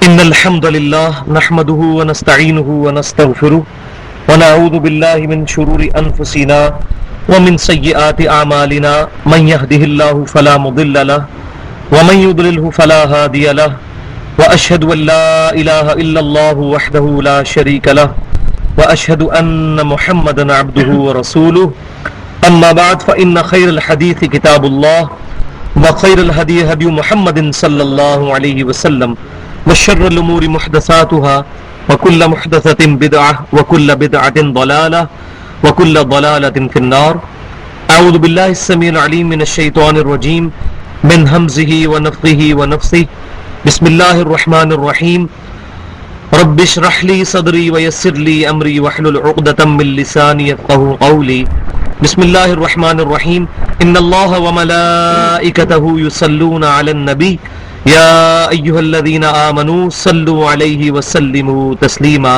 إن الحمد لله نحمده ونستعينه ونستغفره ونعوذ بالله من شرور أنفسنا ومن سيئات أعمالنا من يهده الله فلا مضل له ومن يضلله فلا هادي له وأشهد أن لا إله إلا الله وحده لا شريك له وأشهد أن محمدا عبده ورسوله أما بعد فإن خير الحديث كتاب الله وخير الهدي هدي محمد صلى الله عليه وسلم وشر الأمور محدثاتها وكل محدثة بدعة وكل بدعة ضلالة وكل ضلالة في النار. أعوذ بالله السميع العليم من الشيطان الرجيم من همزه ونفخه ونفثه. بسم الله الرحمن الرحيم. رب اشرح لي صدري ويسر لي أمري واحلل عقدة من لساني يفقهوا قولي. بسم الله الرحمن الرحيم. إن الله وملائكته يصلون على النبي يا أيها الذين آمنوا صلوا عليه وسلموا تسليما.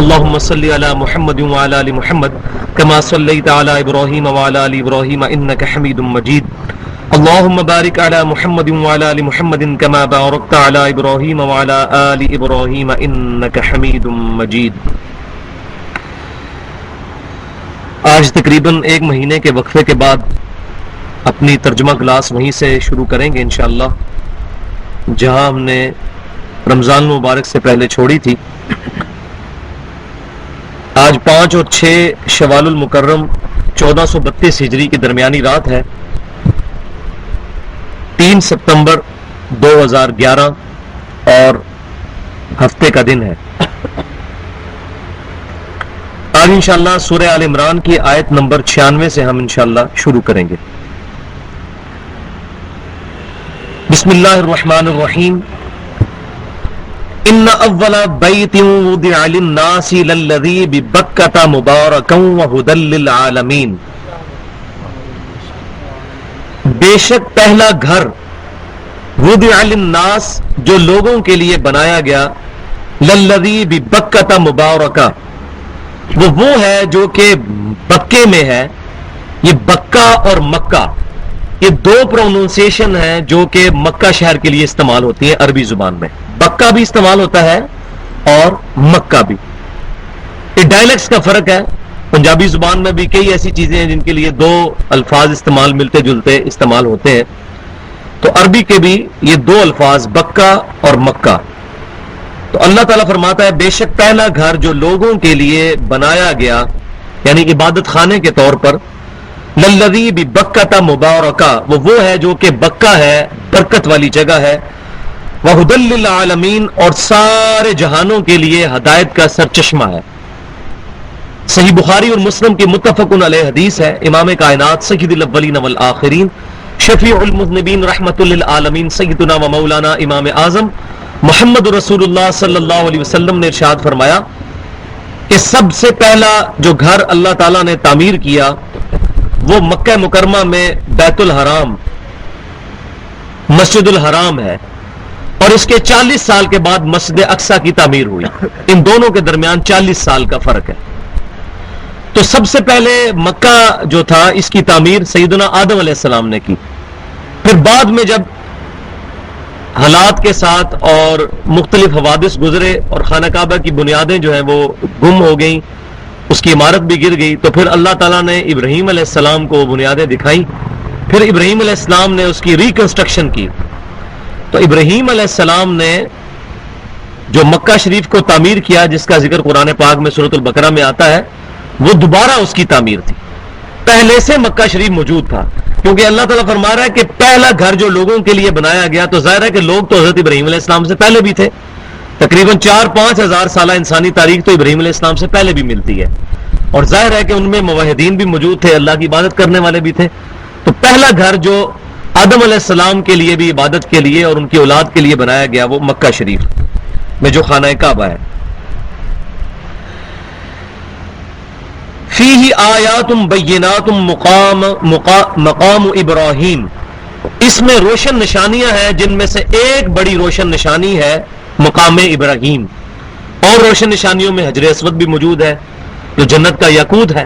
اللهم صل على محمد وعلى آل محمد كما صليت على إبراهيم وعلى آل إبراهيم إنك حميد مجيد. اللهم بارك على محمد وعلى آل محمد كما باركت على إبراهيم وعلى آل إبراهيم إنك حميد مجيد. آج تقریباً ایک مہینے کے وقفے کے بعد اپنی ترجمہ کلاس وہیں سے شروع کریں گے انشاءاللہ، جہاں ہم نے رمضان المبارک سے پہلے چھوڑی تھی. آج 5 اور 6 شوال المکرم 1432 ہجری کی درمیانی رات ہے، 3 ستمبر 2011 اور ہفتے کا دن ہے. آج انشاءاللہ سورہ آل عمران کی آیت نمبر 96 سے ہم انشاءاللہ شروع کریں گے. بسم اللہ الرحمن الرحیم. ان اول بیت وضع للناس للذی ببکۃ مبارکا وہدی للعالمین. بے شک پہلا گھر وضع للناس جو لوگوں کے لیے بنایا گیا، للذی ببکۃ مبارکا وہ ہے جو کہ بکے میں ہے. یہ بکہ اور مکہ یہ دو پروننسیشن ہیں جو کہ مکہ شہر کے لیے استعمال ہوتی ہیں. عربی زبان میں بکہ بھی استعمال ہوتا ہے اور مکہ بھی. یہ ڈائلیکٹس کا فرق ہے. پنجابی زبان میں بھی کئی ایسی چیزیں ہیں جن کے لیے دو الفاظ استعمال ملتے جلتے استعمال ہوتے ہیں. تو عربی کے بھی یہ دو الفاظ بکہ اور مکہ. تو اللہ تعالیٰ فرماتا ہے بے شک پہلا گھر جو لوگوں کے لیے بنایا گیا، یعنی عبادت خانے کے طور پر، للذی ببکۃ مبارکہ وہ ہے جو کہ بکہ ہے، برکت والی جگہ ہے، وہدی للعالمین اور سارے جہانوں کے لیے ہدایت کا سرچشمہ ہے. صحیح بخاری اور مسلم کی متفق علیہ حدیث ہے. امام کائنات سید الاولین والآخرین شفیع المذنبین رحمت للعالمین سیدنا و مولانا امام اعظم محمد رسول اللہ صلی اللہ علیہ وسلم نے ارشاد فرمایا کہ سب سے پہلا جو گھر اللہ تعالیٰ نے تعمیر کیا وہ مکہ مکرمہ میں بیت الحرام مسجد الحرام ہے، اور اس کے 40 سال کے بعد مسجد اقصیٰ کی تعمیر ہوئی. ان دونوں کے درمیان 40 سال کا فرق ہے. تو سب سے پہلے مکہ جو تھا اس کی تعمیر سیدنا آدم علیہ السلام نے کی. پھر بعد میں جب حالات کے ساتھ اور مختلف حوادث گزرے اور خانہ کعبہ کی بنیادیں جو ہیں وہ گم ہو گئیں، اس کی عمارت بھی گر گئی، تو پھر اللہ تعالیٰ نے ابراہیم علیہ السلام کو بنیادیں دکھائیں. پھر ابراہیم علیہ السلام نے اس کی ریکنسٹرکشن کی. تو ابراہیم علیہ السلام نے جو مکہ شریف کو تعمیر کیا، جس کا ذکر قرآن پاک میں سورۃ البقرہ میں آتا ہے، وہ دوبارہ اس کی تعمیر تھی. پہلے سے مکہ شریف موجود تھا، کیونکہ اللہ تعالیٰ فرما رہا ہے کہ پہلا گھر جو لوگوں کے لیے بنایا گیا. تو ظاہر ہے کہ لوگ تو حضرت ابراہیم علیہ السلام سے پہلے بھی تھے. تقریباً 4-5 ہزار سالہ انسانی تاریخ تو ابراہیم علیہ السلام سے پہلے بھی ملتی ہے، اور ظاہر ہے کہ ان میں موحدین بھی موجود تھے، اللہ کی عبادت کرنے والے بھی تھے. تو پہلا گھر جو آدم علیہ السلام کے لیے بھی عبادت کے لیے اور ان کی اولاد کے لیے بنایا گیا وہ مکہ شریف میں جو خانہ کعبہ ہے. فیہ آیات بینات مقام ابراہیم. اس میں روشن نشانیاں ہیں جن میں سے ایک بڑی روشن نشانی ہے مقام ابراہیم. اور روشن نشانیوں میں حجر اسود بھی موجود ہے جو جنت کا یاقوت ہے.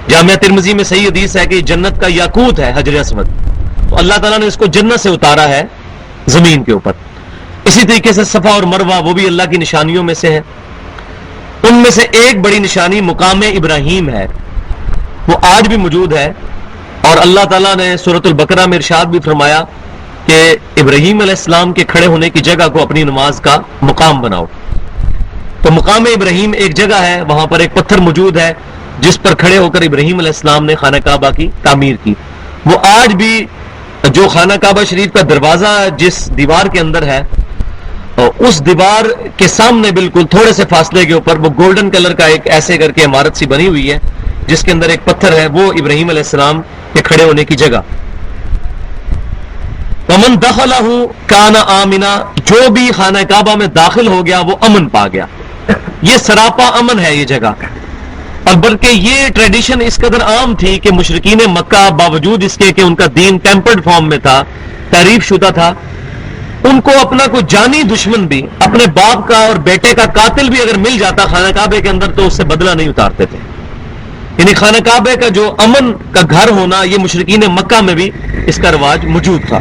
جامعہ ترمذی میں صحیح حدیث ہے کہ جنت کا یاقوت ہے حجر اسود. تو اللہ تعالیٰ نے اس کو جنت سے اتارا ہے زمین کے اوپر. اسی طریقے سے صفا اور مروہ وہ بھی اللہ کی نشانیوں میں سے ہیں. ان میں سے ایک بڑی نشانی مقام ابراہیم ہے، وہ آج بھی موجود ہے. اور اللہ تعالیٰ نے سورۃ البقرہ میں ارشاد بھی فرمایا کہ ابراہیم علیہ السلام کے کھڑے ہونے کی جگہ کو اپنی نماز کا مقام بناؤ. تو مقام ابراہیم ایک جگہ ہے، وہاں پر ایک پتھر موجود ہے جس پر کھڑے ہو کر ابراہیم علیہ السلام نے خانہ کعبہ کی تعمیر کی. وہ آج بھی جو خانہ کعبہ شریف کا دروازہ جس دیوار کے اندر ہے، اس دیوار کے سامنے بالکل تھوڑے سے فاصلے کے اوپر وہ گولڈن کلر کا ایک ایسے کر کے عمارت سی بنی ہوئی ہے جس کے اندر ایک پتھر ہے، وہ ابراہیم علیہ السلام کے کھڑے ہونے کی جگہ. ومن دخلہ کان آمنا، جو بھی خانہ کعبہ میں داخل ہو گیا وہ امن پا گیا. یہ سراپا امن ہے یہ جگہ. اور بلکہ یہ ٹریڈیشن اس قدر عام تھی کہ مشرکین مکہ باوجود اس کے کہ ان کا دین ٹیمپرڈ فارم میں تھا، تعریف شدہ تھا، ان کو اپنا کوئی جانی دشمن بھی، اپنے باپ کا اور بیٹے کا قاتل بھی اگر مل جاتا خانہ کعبے کے اندر تو اس سے بدلہ نہیں اتارتے تھے. یعنی خانہ کعبے کا جو امن کا گھر ہونا، یہ مشرکین مکہ میں بھی اس کا رواج موجود تھا.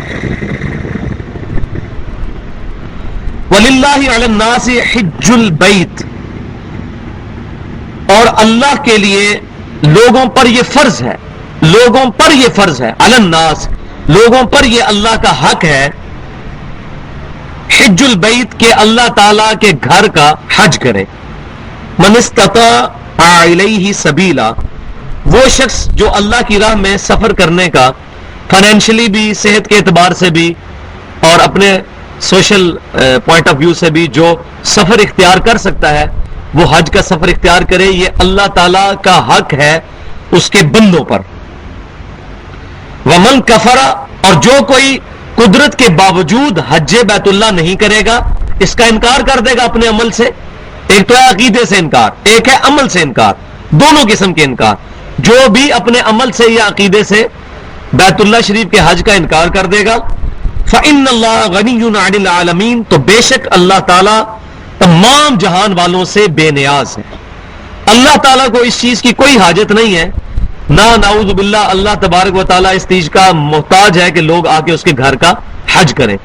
وَلِلَّهِ عَلَى النَّاسِ حِجُّ الْبَيْتِ، اور اللہ کے لیے لوگوں پر یہ فرض ہے، لوگوں پر یہ فرض ہے، علی الناس، لوگوں پر یہ اللہ کا حق ہے، حج البیت، کہ اللہ تعالیٰ کے گھر کا حج کرے. من استطاع الیہ سبیلا، وہ شخص جو اللہ کی راہ میں سفر کرنے کا فائنینشلی بھی، صحت کے اعتبار سے بھی اور اپنے سوشل پوائنٹ آف ویو سے بھی جو سفر اختیار کر سکتا ہے وہ حج کا سفر اختیار کرے. یہ اللہ تعالیٰ کا حق ہے اس کے بندوں پر. ومن کفر، اور جو کوئی قدرت کے باوجود حج بیت اللہ نہیں کرے گا، اس کا انکار کر دے گا اپنے عمل سے. ایک تو ہے عقیدے سے انکار، ایک ہے عمل سے انکار، دونوں قسم کے انکار. جو بھی اپنے عمل سے یا عقیدے سے بیت اللہ شریف کے حج کا انکار کر دے گا، فإن اللہ غنی عن العالمین، تو بے شک اللہ تعالیٰ تمام جہان والوں سے بے نیاز ہے. اللہ تعالیٰ کو اس چیز کی کوئی حاجت نہیں ہے، نہ نعوذ باللہ اللہ تبارک و تعالیٰ اس چیز کا محتاج ہے کہ لوگ آ کے اس کے گھر کا حج کریں.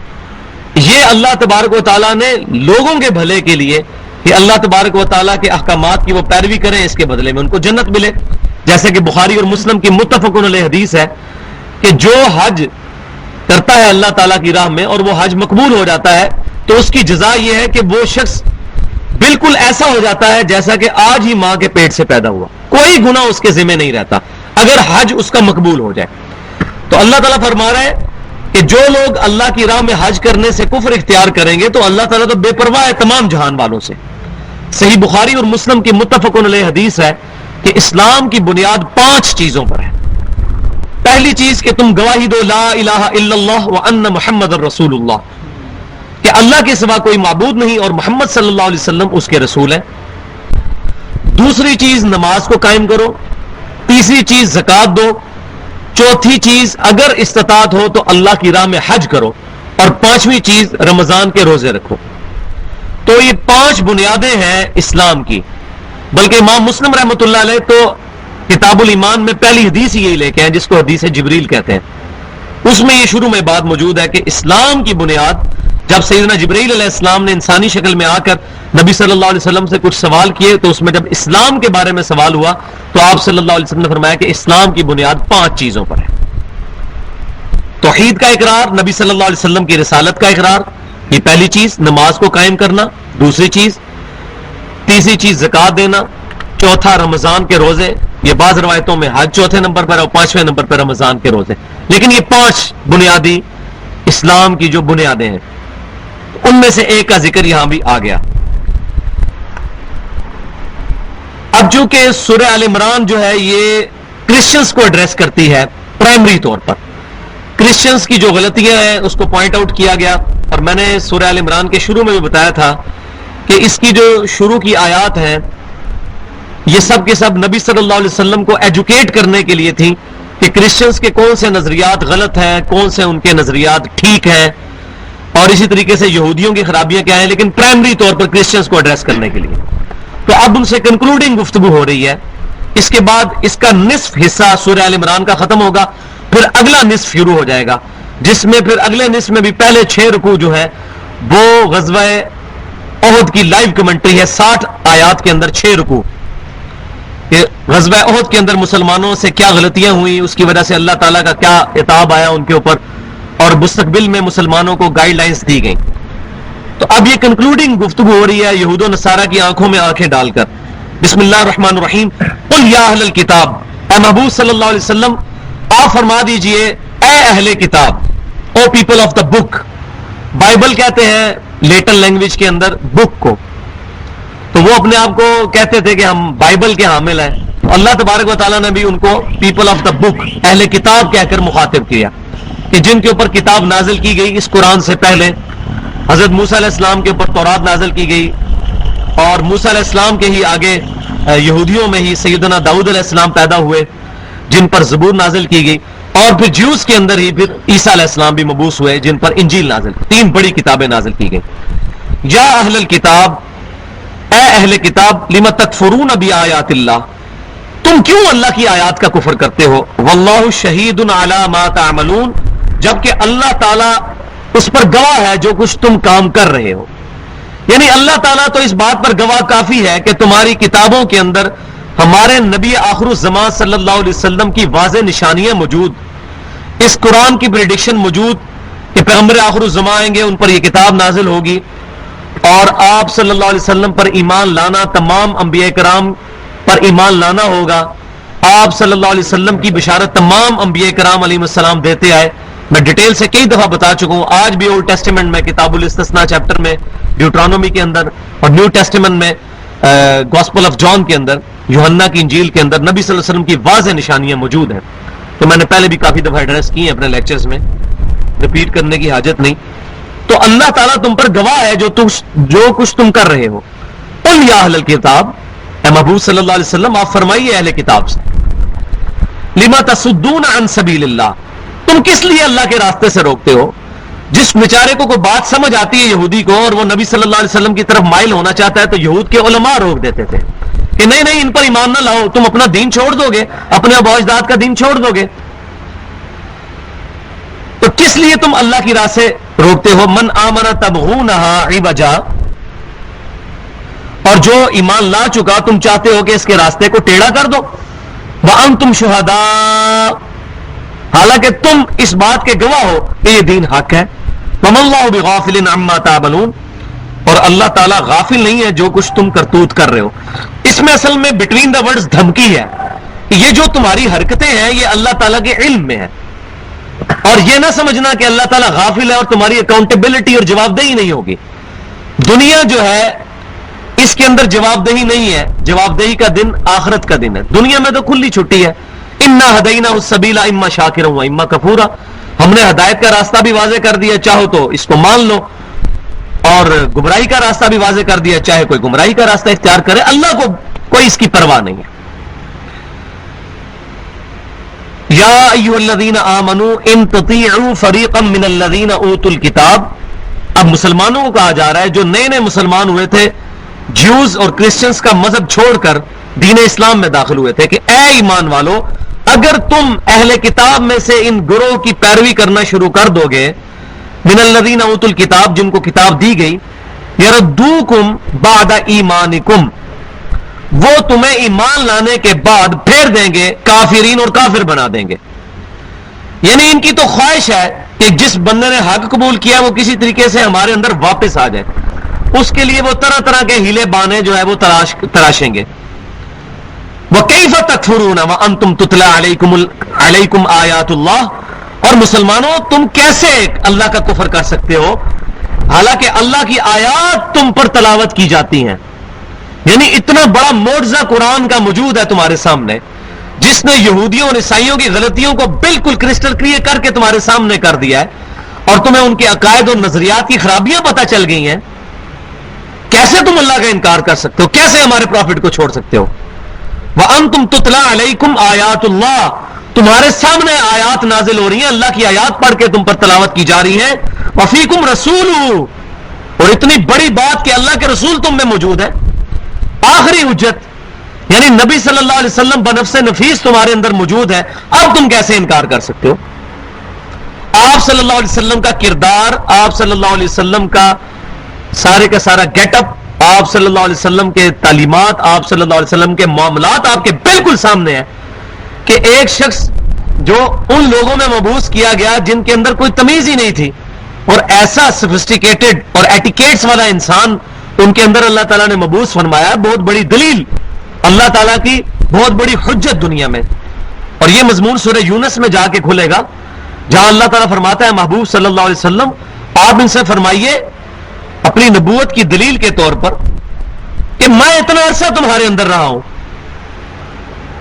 یہ اللہ تبارک و تعالیٰ نے لوگوں کے بھلے کے لیے کہ اللہ تبارک و تعالیٰ کے احکامات کی وہ پیروی کریں، اس کے بدلے میں ان کو جنت ملے. جیسے کہ بخاری اور مسلم کی متفق علیہ حدیث ہے کہ جو حج کرتا ہے اللہ تعالیٰ کی راہ میں اور وہ حج مقبول ہو جاتا ہے تو اس کی جزا یہ ہے کہ وہ شخص بالکل ایسا ہو جاتا ہے جیسا کہ آج ہی ماں کے پیٹ سے پیدا ہوا، کوئی گناہ اس کے ذمہ نہیں رہتا اگر حج اس کا مقبول ہو جائے. تو اللہ تعالیٰ فرما رہا ہے کہ جو لوگ اللہ کی راہ میں حج کرنے سے کفر اختیار کریں گے تو اللہ تعالیٰ تو بے پرواہ ہے تمام جہان والوں سے. صحیح بخاری اور مسلم کی متفق علیہ حدیث ہے کہ اسلام کی بنیاد 5 چیزوں پر ہے. پہلی چیز کہ تم گواہی دو لا الہ الا اللہ وان محمد الرسول اللہ، کہ اللہ کے سوا کوئی معبود نہیں اور محمد صلی اللہ علیہ وسلم اس کے رسول ہیں. دوسری چیز نماز کو قائم کرو. تیسری چیز زکوٰۃ دو. چوتھی چیز اگر استطاعت ہو تو اللہ کی راہ میں حج کرو. اور 5ویں چیز رمضان کے روزے رکھو. تو یہ 5 بنیادیں ہیں اسلام کی. بلکہ امام مسلم رحمۃ اللہ علیہ تو کتاب الایمان میں پہلی حدیث یہی لے کے ہیں جس کو حدیث جبریل کہتے ہیں. اس میں یہ شروع میں بات موجود ہے کہ اسلام کی بنیاد، جب سیدنا جبرائیل علیہ السلام نے انسانی شکل میں آ کر نبی صلی اللہ علیہ وسلم سے کچھ سوال کیے تو اس میں جب اسلام کے بارے میں سوال ہوا تو آپ صلی اللہ علیہ وسلم نے فرمایا کہ اسلام کی بنیاد 5 چیزوں پر ہے. توحید کا اقرار، نبی صلی اللہ علیہ وسلم کی رسالت کا اقرار، یہ پہلی چیز. نماز کو قائم کرنا دوسری چیز. تیسری چیز زکوٰۃ دینا. چوتھا رمضان کے روزے، یہ بعض روایتوں میں حج چوتھے نمبر پر اور 5ویں نمبر پر رمضان کے روزے. لیکن یہ 5 بنیادی اسلام کی جو بنیادیں ہیں ان میں سے ایک کا ذکر یہاں بھی آ گیا. اب چونکہ سورہ آل عمران جو ہے یہ کرسچنز کو ایڈریس کرتی ہے پرائمری طور پر، کرسچنز کی جو غلطیاں ہیں اس کو پوائنٹ آؤٹ کیا گیا. اور میں نے سورہ آل عمران کے شروع میں بھی بتایا تھا کہ اس کی جو شروع کی آیات ہیں یہ سب کے سب نبی صلی اللہ علیہ وسلم کو ایجوکیٹ کرنے کے لیے تھیں کہ کرسچنز کے کون سے نظریات غلط ہیں، کون سے ان کے نظریات ٹھیک ہیں، اور اسی طریقے سے یہودیوں کی خرابیاں کیا ہیں، لیکن پرائمری طور پر کرسچنز کو ایڈریس کرنے کے لیے. تو اب ان سے کنکلوڈنگ گفتگو ہو رہی ہے. اس کے بعد اس کا نصف حصہ سورہ آل عمران کا ختم ہوگا، پھر اگلا نصف شروع ہو جائے گا جس میں پھر اگلے نصف میں بھی پہلے 6 رکوع جو ہے وہ غزوہ احد کی لائیو کمنٹری ہے، 60 آیات کے اندر 6 رکوع، کہ غزوہ احد کے اندر مسلمانوں سے کیا غلطیاں ہوئی، اس کی وجہ سے اللہ تعالیٰ کا کیا عتاب آیا ان کے اوپر، اور مستقبل میں مسلمانوں کو گائیڈ لائنز دی گئیں. تو اب یہ کنکلوڈنگ گفتگو ہو رہی ہے یہود و نصارہ کی آنکھوں میں آنکھیں ڈال کر. بسم اللہ الرحمن الرحیم. قل یا اہل الکتاب، اے محبوب صلی اللہ علیہ وسلم آپ فرما دیجئے اے اہل کتاب، O people of the book. Bible کہتے ہیں لیٹن لینگویج کے اندر بک کو، تو وہ اپنے آپ کو کہتے تھے کہ ہم بائبل کے حامل ہیں. اللہ تبارک و تعالیٰ نے بھی ان کو پیپل آف دا بک، اہل کتاب کہہ کر مخاطب کیا، کہ جن کے اوپر کتاب نازل کی گئی اس قرآن سے پہلے. حضرت موسیٰ علیہ السلام کے اوپر تورات نازل کی گئی، اور موسیٰ علیہ السلام کے ہی آگے یہودیوں میں ہی سیدنا داؤد علیہ السلام پیدا ہوئے جن پر زبور نازل کی گئی، اور پھر جیوز کے اندر ہی پھر عیسیٰ علیہ السلام بھی مبعوث ہوئے جن پر انجیل نازل، 3 بڑی کتابیں نازل کی گئی. یا اہل الکتاب، اے اہل کتاب، لم تکفرون بآیات اللہ، تم کیوں اللہ کی آیات کا کفر کرتے ہو. واللہ شہید علی ما تعملون، جبکہ اللہ تعالیٰ اس پر گواہ ہے جو کچھ تم کام کر رہے ہو. یعنی اللہ تعالیٰ تو اس بات پر گواہ کافی ہے کہ تمہاری کتابوں کے اندر ہمارے نبی آخر الزمان صلی اللہ علیہ وسلم کی واضح نشانیاں موجود، اس قرآن کی پریڈکشن موجود کہ پیغمبر آخر الزمان آئیں گے، ان پر یہ کتاب نازل ہوگی، اور آپ صلی اللہ علیہ وسلم پر ایمان لانا، تمام انبیاء کرام پر ایمان لانا ہوگا. آپ صلی اللہ علیہ وسلم کی بشارت تمام انبیاء کرام علیہ السلام دیتے آئے. میں ڈیٹیل سے کئی دفعہ بتا چکا ہوں، آج بھی اولڈ ٹیسٹیمنٹ میں کتاب الاستثناء چیپٹر میں، ڈیوٹرانومی کے اندر، اور نیو ٹیسٹیمنٹ میں گاسپل آف جان کے اندر، یوحنا کی انجیل کے اندر نبی صلی اللہ علیہ وسلم کی واضح نشانیاں موجود ہیں. تو میں نے پہلے بھی کافی دفعہ ایڈریس کی ہیں اپنے لیکچرز میں، ریپیٹ کرنے کی حاجت نہیں. تو اللہ تعالیٰ تم پر گواہ ہے جو کچھ تم کر رہے ہو. قل یا اہل الکتاب، اے محبوب صلی اللہ علیہ وسلم آپ فرمائیے اہل کتاب سے، لما تصدون عن سبیل اللہ، تم کس لیے اللہ کے راستے سے روکتے ہو. جس بیچارے کو کوئی بات سمجھ آتی ہے یہودی کو، اور وہ نبی صلی اللہ علیہ وسلم کی طرف مائل ہونا چاہتا ہے، تو یہود کے علماء روک دیتے تھے کہ نہیں نہیں ان پر ایمان نہ لاؤ، تم اپنا دین چھوڑ دو گے، اپنے آباء و اجداد کا دین چھوڑ دو گے. تو کس لیے تم اللہ کی راہ سے روکتے ہو. من آمن تبغونہا عوجا، اور جو ایمان لا چکا تم چاہتے ہو کہ اس کے راستے کو ٹیڑھا کر دو. وانتم شہداء، حالانکہ تم اس بات کے گواہ ہو کہ یہ دین حق ہے. وما اللہ بغافل عما تعملون، اور اللہ تعالیٰ غافل نہیں ہے جو کچھ تم کرتوت کر رہے ہو. اس میں اصل میں بٹوین دا ورڈز دھمکی ہے کہ یہ جو تمہاری حرکتیں ہیں یہ اللہ تعالیٰ کے علم میں ہے، اور یہ نہ سمجھنا کہ اللہ تعالیٰ غافل ہے اور تمہاری اکاؤنٹیبلٹی اور جواب دہی نہیں ہوگی. دنیا جو ہے اس کے اندر جواب دہی نہیں ہے، جواب دہی کا دن آخرت کا دن ہے. دنیا میں تو کھلی چھٹی ہے. انا ہدینہ السبیل اما شاکرا و اما کفورا، ہم نے ہدایت کا راستہ بھی واضح کر دیا، چاہو تو اس کو مان لو، اور گمراہی کا راستہ بھی واضح کر دیا، چاہے کوئی گمراہی کا راستہ اختیار کرے، اللہ کو کوئی اس کی پرواہ نہیں ہے. یا ایھا الذین آمنوا ان تطیعوا فریقا من الذین اوتوا الکتاب، اب مسلمانوں کو کہا جا رہا ہے جو نئے نئے مسلمان ہوئے تھے، جیوز اور کرسچنز کا مذہب چھوڑ کر دین اسلام میں داخل ہوئے تھے، کہ اے ایمان والو اگر تم اہل کتاب میں سے ان گروہ کی پیروی کرنا شروع کر دو گے، من الذین اوتوا الکتاب جن کو کتاب دی گئی، یردوکم بعد ایمانکم، وہ تمہیں ایمان لانے کے بعد پھیر دیں گے کافرین، اور کافر بنا دیں گے. یعنی ان کی تو خواہش ہے کہ جس بندے نے حق قبول کیا وہ کسی طریقے سے ہمارے اندر واپس آ جائے، اس کے لیے وہ طرح طرح کے ہیلے بانے جو ہے وہ تراشیں گے. وَكَيْفَ تَكْفُرُونَ وَأَنْتُمْ تُتْلَى عَلَيْكُمْ آیَاتُ اللَّهِ، اور مسلمانوں تم کیسے اللہ کا کفر کر سکتے ہو حالانکہ اللہ کی آیات تم پر تلاوت کی جاتی ہیں. یعنی اتنا بڑا معجزہ قرآن کا موجود ہے تمہارے سامنے، جس نے یہودیوں اور عیسائیوں کی غلطیوں کو بالکل کرسٹل کلیئر کر کے تمہارے سامنے کر دیا ہے، اور تمہیں ان کے عقائد اور نظریات کی خرابیاں پتہ چل گئی ہیں. کیسے تم اللہ کا انکار کر سکتے ہو؟ کیسے ہمارے پروفٹ کو چھوڑ سکتے ہو؟ وَأَنْتُمْ تُتْلَى عَلَيْكُمْ آیَاتُ اللَّهِ، تمہارے سامنے آیات نازل ہو رہی ہیں، اللہ کی آیات پڑھ کے تم پر تلاوت کی جا رہی ہے. وَفِيكُمْ رَسُولُهُ، اور اتنی بڑی بات کہ اللہ کے رسول تم میں موجود ہے، آخری حجت یعنی نبی صلی اللہ علیہ وسلم بنفس نفیس تمہارے اندر موجود ہے. اب تم کیسے انکار کر سکتے ہو؟ آپ صلی اللہ علیہ وسلم کا کردار، آپ صلی اللہ علیہ وسلم کا سارے کا سارا گیٹ اپ آپ صلی اللہ علیہ وسلم کے تعلیمات، آپ صلی اللہ علیہ وسلم کے معاملات آپ کے بالکل سامنے ہیں کہ ایک شخص جو ان لوگوں میں مبعوث کیا گیا جن کے اندر کوئی تمیز ہی نہیں تھی، اور ایسا سفسٹیکیٹڈ اور ایٹیکیٹس والا انسان ان کے اندر اللہ تعالیٰ نے مبعوث فرمایا. بہت بڑی دلیل، اللہ تعالیٰ کی بہت بڑی حجت دنیا میں. اور یہ مضمون سورہ یونس میں جا کے کھلے گا جہاں اللہ تعالیٰ فرماتا ہے محبوب صلی اللہ علیہ وسلم آپ ان سے فرمائیے اپنی نبوت کی دلیل کے طور پر کہ میں اتنا عرصہ تمہارے اندر رہا ہوں،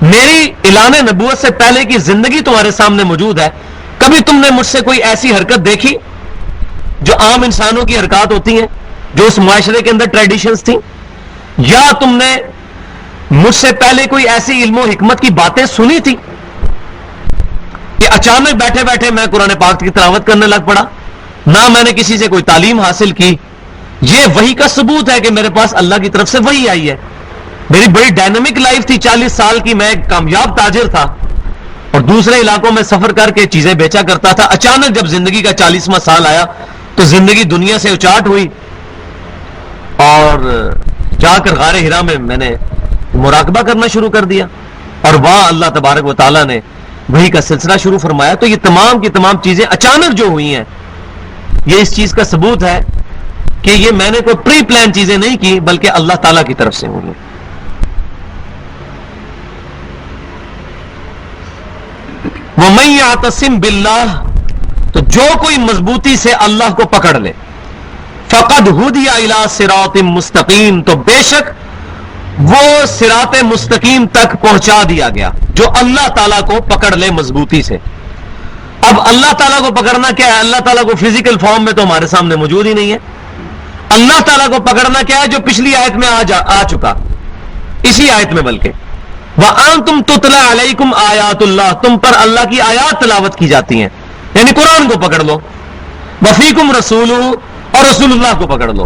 میری اعلان نبوت سے پہلے کی زندگی تمہارے سامنے موجود ہے، کبھی تم نے مجھ سے کوئی ایسی حرکت دیکھی جو عام انسانوں کی حرکات ہوتی ہیں، جو اس معاشرے کے اندر ٹریڈیشنز تھیں، یا تم نے مجھ سے پہلے کوئی ایسی علم و حکمت کی باتیں سنی تھی کہ اچانک بیٹھے بیٹھے میں قرآن پاک کی تلاوت کرنے لگ پڑا؟ نہ میں نے کسی سے کوئی تعلیم حاصل کی. یہ وحی کا ثبوت ہے کہ میرے پاس اللہ کی طرف سے وحی آئی ہے. میری بڑی ڈائنامک لائف تھی، 40 سال کی، میں ایک کامیاب تاجر تھا اور دوسرے علاقوں میں سفر کر کے چیزیں بیچا کرتا تھا. اچانک جب زندگی کا 40واں سال آیا تو زندگی دنیا سے اچاٹ ہوئی اور جا کر غار ہرا میں نے مراقبہ کرنا شروع کر دیا اور وہاں اللہ تبارک و تعالیٰ نے وحی کا سلسلہ شروع فرمایا. تو یہ تمام کی تمام چیزیں اچانک جو ہوئی ہیں یہ اس چیز کا ثبوت ہے کہ یہ میں نے کوئی پری پلان چیزیں نہیں کی بلکہ اللہ تعالیٰ کی طرف سے ہوئی ہیں. وَمَن يَعْتَصِم بِاللَّهِ، تو جو کوئی مضبوطی سے اللہ کو پکڑ لے، فَقَدْ هُدِيَ إِلَىٰ صِرَاطٍ مُسْتَقِيم، تو بے شک وہ صراط مستقیم تک پہنچا دیا گیا جو اللہ تعالیٰ کو پکڑ لے مضبوطی سے. اب اللہ تعالیٰ کو پکڑنا کیا ہے؟ اللہ تعالیٰ کو فزیکل فارم میں تو ہمارے سامنے موجود ہی نہیں ہے. اللہ تعالیٰ کو پکڑنا کیا ہے؟ جو پچھلی آیت میں آ چکا، اسی آیت میں بلکہ وَأَنْتُمْ تُتْلَى عَلَيْكُمْ آیات اللہ، تم پر اللہ کی آیات تلاوت کی جاتی ہیں، یعنی قرآن کو پکڑ لو. وَفِيكُمْ رَسُولُهُ، اور رسول اللہ کو پکڑ لو.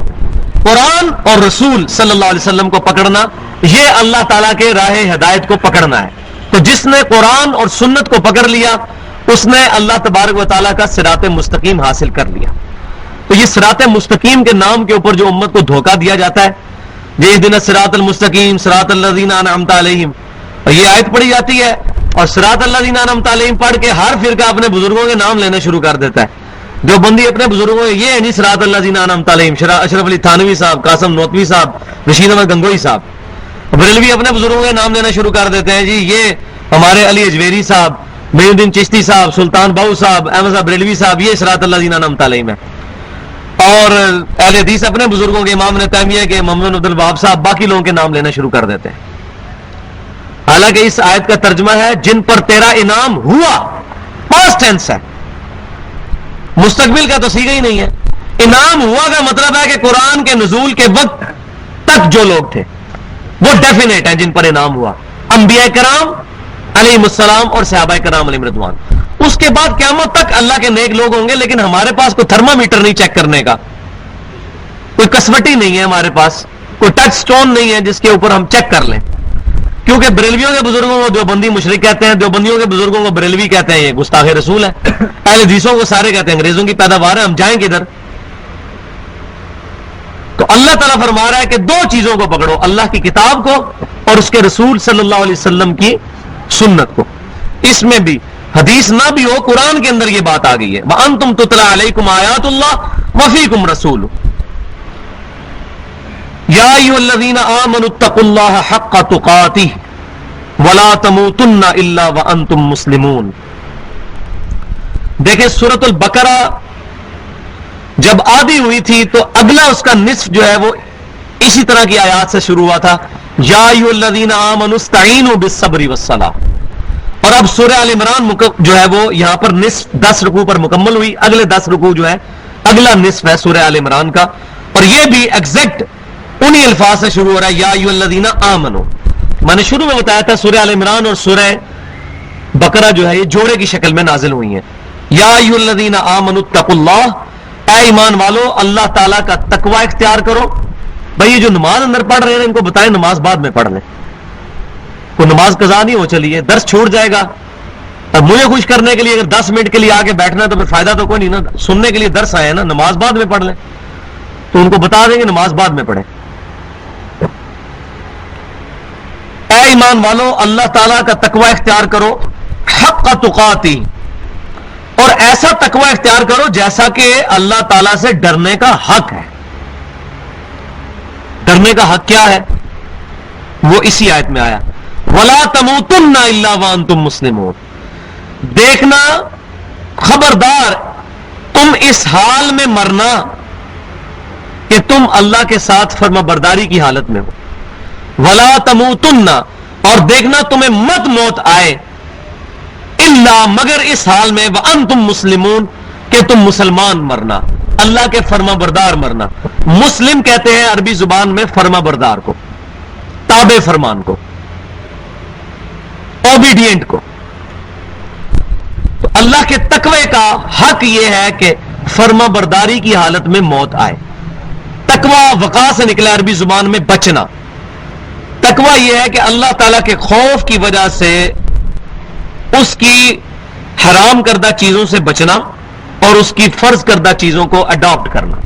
قرآن اور رسول صلی اللہ علیہ وسلم کو پکڑنا یہ اللہ تعالیٰ کے راہ ہدایت کو پکڑنا ہے. تو جس نے قرآن اور سنت کو پکڑ لیا اس نے اللہ تبارک و تعالیٰ کا صراط مستقیم حاصل کر لیا. تو یہ صراط مستقیم کے نام کے اوپر جو امت کو دھوکہ دیا جاتا ہے، یہ دن الصراط المستقیم صراط الذین انعمت علیہم، اور یہ آیت پڑھی جاتی ہے اور صراط الذین انعمت علیہم پڑھ کے ہر فرقہ اپنے بزرگوں کے نام لینا شروع کر دیتا ہے. جو بندی اپنے بزرگوں کے یہ نہیں صراط الذین انعمت علیہم، اشرف علی تھانوی صاحب، قاسم نوتوی صاحب، رشید احمد گنگوئی صاحب. بریلوی اپنے بزرگوں کے نام لینا شروع کر دیتے ہیں، جی یہ ہمارے علی اجویری صاحب، معین الدین چشتی صاحب، سلطان باؤ صاحب، احمد صاحب بریلوی صاحب، یہ صراط الذین انعمت علیہم ہے. اور اہل حدیث اپنے بزرگوں کے امام ابن تیمیہ کے، محمد عبد الوہاب صاحب، باقی لوگوں کے نام لینا شروع کر دیتے ہیں. حالانکہ اس آیت کا ترجمہ ہے جن پر تیرا انعام ہوا، پاسٹ ٹینس ہے، مستقبل کا تو صیغہ ہی نہیں ہے. انعام ہوا کا مطلب ہے کہ قرآن کے نزول کے وقت تک جو لوگ تھے وہ ڈیفینیٹ ہیں جن پر انعام ہوا، انبیاء کرام علیہم السلام اور صحابہ کرام علیہم رضوان. اس کے بعد قیامت تک اللہ کے نیک لوگ ہوں گے، لیکن ہمارے پاس کوئی تھرمامیٹر نہیں چیک کرنے کا، کوئی کسوٹی نہیں ہے ہمارے پاس، کوئی ٹچ سٹون نہیں ہے جس کے اوپر ہم چیک کر لیں. کیونکہ بریلویوں کے بزرگوں کو دیوبندی مشرک کہتے ہیں، دیوبندیوں کے بزرگوں کو بریلوی کہتے ہیں، یہ گستاخ رسول ہے. اہل حدیثوں کو سارے کہتے ہیں انگریزوں کی پیداوار ہے، ہم جائیں کدھر؟ تو اللہ تعالیٰ فرما رہا ہے کہ دو چیزوں کو پکڑو، اللہ کی کتاب کو اور اس کے رسول صلی اللہ علیہ وسلم کی سنت کو. اس میں بھی حدیث نہ بھی ہو، قرآن کے اندر یہ بات آ گئی ہے، وَأَنْتُمْ تُتْلَى عَلَيْكُمْ آیات اللہ وَفِيكُمْ رَسُولُ یا ایھا الذین آمنوا اتقوا اللہ حق تقاتہ ولا تموتن الا وانتم مسلمون. دیکھیں سورۃ البقرہ جب آدھی ہوئی تھی تو اگلا اس کا نصف جو ہے وہ اسی طرح کی آیات سے شروع ہوا تھا، یا ایھا الذین آمنوا استعینوا بالصبر والصلاۃ. اور اب سورہ آل عمران جو ہے وہ یہاں پر نصف 10 رکوع پر مکمل ہوئی، اگلے 10 رکوع جو ہے اگلا نصف ہے سورہ آل عمران کا، اور یہ بھی ایگزیکٹ انہی الفاظ سے شروع ہو رہا ہے، یا ایھا الذین آمنوا. میں نے شروع میں بتایا تھا سورہ آل عمران اور سورہ بقرہ جو ہے یہ جوڑے کی شکل میں نازل ہوئی ہیں. یا ایھا الذین آمنوا اتقوا اللہ، اے ایمان والو اللہ تعالیٰ کا تقوی اختیار کرو. بھائی یہ جو نماز اندر پڑھ رہے ہیں ان کو بتائیں نماز بعد میں پڑھ لیں، کوئی نماز قضا نہیں ہو چلی ہے، درس چھوٹ جائے گا. اب مجھے خوش کرنے کے لیے اگر 10 منٹ کے لیے آ کے بیٹھنا ہے تو پھر فائدہ تو کوئی نہیں نا، سننے کے لیے درس آئے ہیں نا، نماز بعد میں پڑھ لیں. تو ان کو بتا دیں گے نماز بعد میں پڑھیں. اے ایمان والو اللہ تعالیٰ کا تقوی اختیار کرو حق تقاتی، اور ایسا تقوی اختیار کرو جیسا کہ اللہ تعالیٰ سے ڈرنے کا حق ہے. ڈرنے کا حق کیا ہے؟ وہ اسی آیت میں آیا وَلَا تَمُوتُنَّ إِلَّا وَأَنْتُمْ مُسْلِمُونَ. دیکھنا خبردار تم اس حال میں مرنا کہ تم اللہ کے ساتھ فرما برداری کی حالت میں ہو. وَلَا تَمُوتُنَّ، اور دیکھنا تمہیں مت موت آئے الا مگر اس حال میں وَأَنْتُمْ مُسْلِمُونَ کہ تم مسلمان مرنا، اللہ کے فرما بردار مرنا. مسلم کہتے ہیں عربی زبان میں فرما بردار کو، تابع فرمان کو، اوبیڈینٹ کو. تو اللہ کے تقوی کا حق یہ ہے کہ فرما برداری کی حالت میں موت آئے. تقوی وقا سے نکلا عربی زبان میں بچنا. تقوی یہ ہے کہ اللہ تعالیٰ کے خوف کی وجہ سے اس کی حرام کردہ چیزوں سے بچنا اور اس کی فرض کردہ چیزوں کو اڈاپٹ کرنا.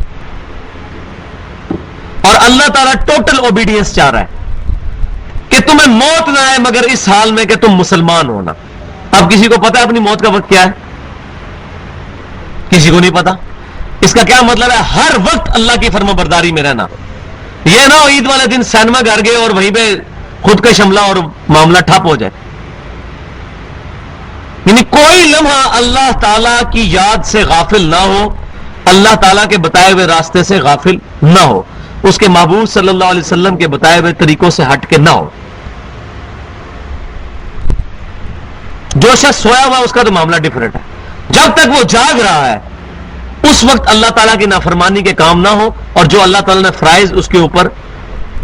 اور اللہ تعالیٰ ٹوٹل اوبیڈینس چاہ رہا ہے کہ تمہیں موت نہ آئے مگر اس حال میں کہ تم مسلمان ہونا. اب کسی کو پتا ہے اپنی موت کا وقت کیا ہے؟ کسی کو نہیں پتا. اس کا کیا مطلب ہے؟ ہر وقت اللہ کی فرما برداری میں رہنا. یہ نہ ہو عید والے دن سینما گھر گئے اور وہیں پہ خود کا شملہ اور معاملہ ٹھپ ہو جائے. یعنی کوئی لمحہ اللہ تعالیٰ کی یاد سے غافل نہ ہو، اللہ تعالیٰ کے بتائے ہوئے راستے سے غافل نہ ہو، اس کے محبوب صلی اللہ علیہ وسلم کے بتائے ہوئے طریقوں سے ہٹ کے نہ ہو. جو شخص سویا ہوا اس کا تو معاملہ ڈیفرنٹ ہے. جب تک وہ جاگ رہا ہے اس وقت اللہ تعالیٰ کی نافرمانی کے کام نہ ہو، اور جو اللہ تعالیٰ نے فرائض اس کے اوپر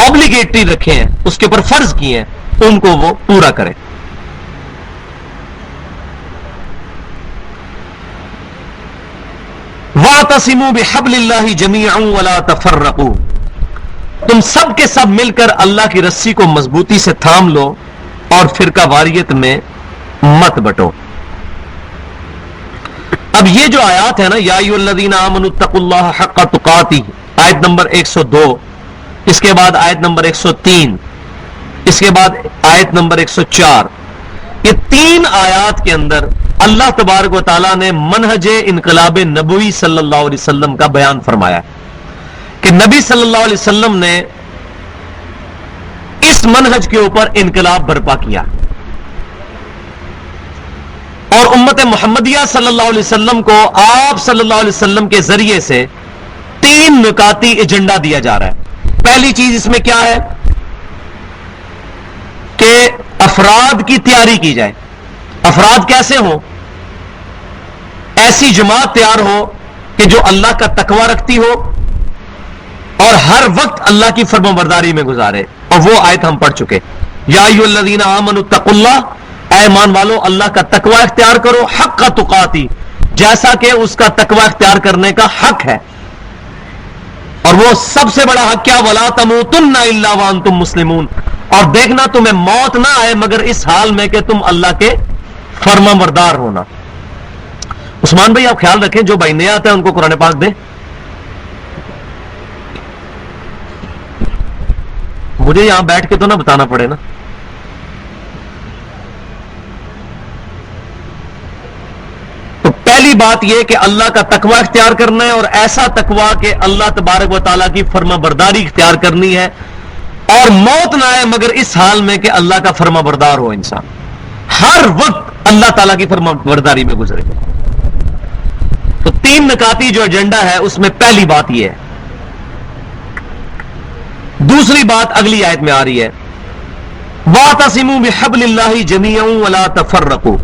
اوبلیگیٹری رکھے ہیں، اس کے اوپر فرض کیے ہیں، ان کو وہ پورا کرے. وَاعْتَصِمُوا بِحَبْلِ اللَّهِ جَمِيعًا وَلَا تَفَرَّقُوا. تم سب کے سب مل کر اللہ کی رسی کو مضبوطی سے تھام لو اور فرقہ واریت میں مت بٹو. اب یہ جو آیات ہے نا، یا ایھا الذین آمنوا اتقوا اللہ حق تقاتہ، آیت نمبر 102، اس کے بعد آیت نمبر 103، اس کے بعد آیت نمبر 104، یہ تین آیات کے اندر اللہ تبارک و تعالیٰ نے منہج انقلاب نبوی صلی اللہ علیہ وسلم کا بیان فرمایا کہ نبی صلی اللہ علیہ وسلم نے اس منہج کے اوپر انقلاب برپا کیا، اور امت محمدیہ صلی اللہ علیہ وسلم کو آپ صلی اللہ علیہ وسلم کے ذریعے سے تین نکاتی ایجنڈا دیا جا رہا ہے. پہلی چیز اس میں کیا ہے کہ افراد کی تیاری کی جائے. افراد کیسے ہوں؟ ایسی جماعت تیار ہو کہ جو اللہ کا تقوی رکھتی ہو اور ہر وقت اللہ کی فرما برداری میں گزارے. اور وہ آیت ہم پڑھ چکے، یا ایھا الذین آمنوا اتقوا اللہ، اے ایمان والو اللہ کا تقوی اختیار کرو حق تقاتی، جیسا کہ اس کا تقوی اختیار کرنے کا حق ہے. اور وہ سب سے بڑا حق کیا؟ وَلَا تَمُوتُنَّ إِلَّا وَأَنْتُمْ مُسْلِمُونَ. اور دیکھنا تمہیں موت نہ آئے مگر اس حال میں کہ تم اللہ کے فرما بردار ہونا. عثمان بھائی آپ خیال رکھیں، جو بھائی نیا آتا ہے ان کو قرآن پاک دیں. مجھے یہاں بیٹھ کے تو نہ بتانا پڑے نا. تو پہلی بات یہ کہ اللہ کا تقوی اختیار کرنا ہے، اور ایسا تقوی کہ اللہ تبارک و تعالیٰ کی فرما برداری اختیار کرنی ہے، اور موت نہ آئے مگر اس حال میں کہ اللہ کا فرما بردار ہو. انسان ہر وقت اللہ تعالیٰ کی فرما برداری میں گزرے. تو تین نکاتی جو ایجنڈا ہے اس میں پہلی بات یہ ہے. دوسری بات اگلی آیت میں آ رہی ہے، وَاعْتَصِمُوا بِحَبْلِ اللَّهِ جَمِيعًا وَلَا تَفَرَّقُوا.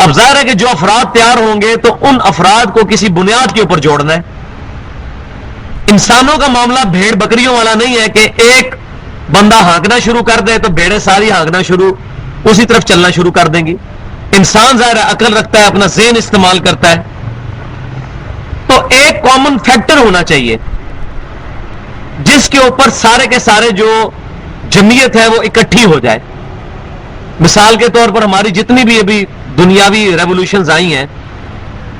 اب ظاہر ہے کہ جو افراد تیار ہوں گے تو ان افراد کو کسی بنیاد کے اوپر جوڑنا ہے. انسانوں کا معاملہ بھیڑ بکریوں والا نہیں ہے کہ ایک بندہ ہانکنا شروع کر دے تو بھیڑیں ساری ہانکنا شروع اسی طرف چلنا شروع کر دیں گی. انسان ظاہر ہے عقل رکھتا ہے، اپنا ذہن استعمال کرتا ہے. تو ایک کامن فیکٹر ہونا چاہیے جس کے اوپر سارے کے سارے جو جمعیت ہے وہ اکٹھی ہو جائے. مثال کے طور پر ہماری جتنی بھی ابھی دنیاوی ریولوشنز آئی ہیں،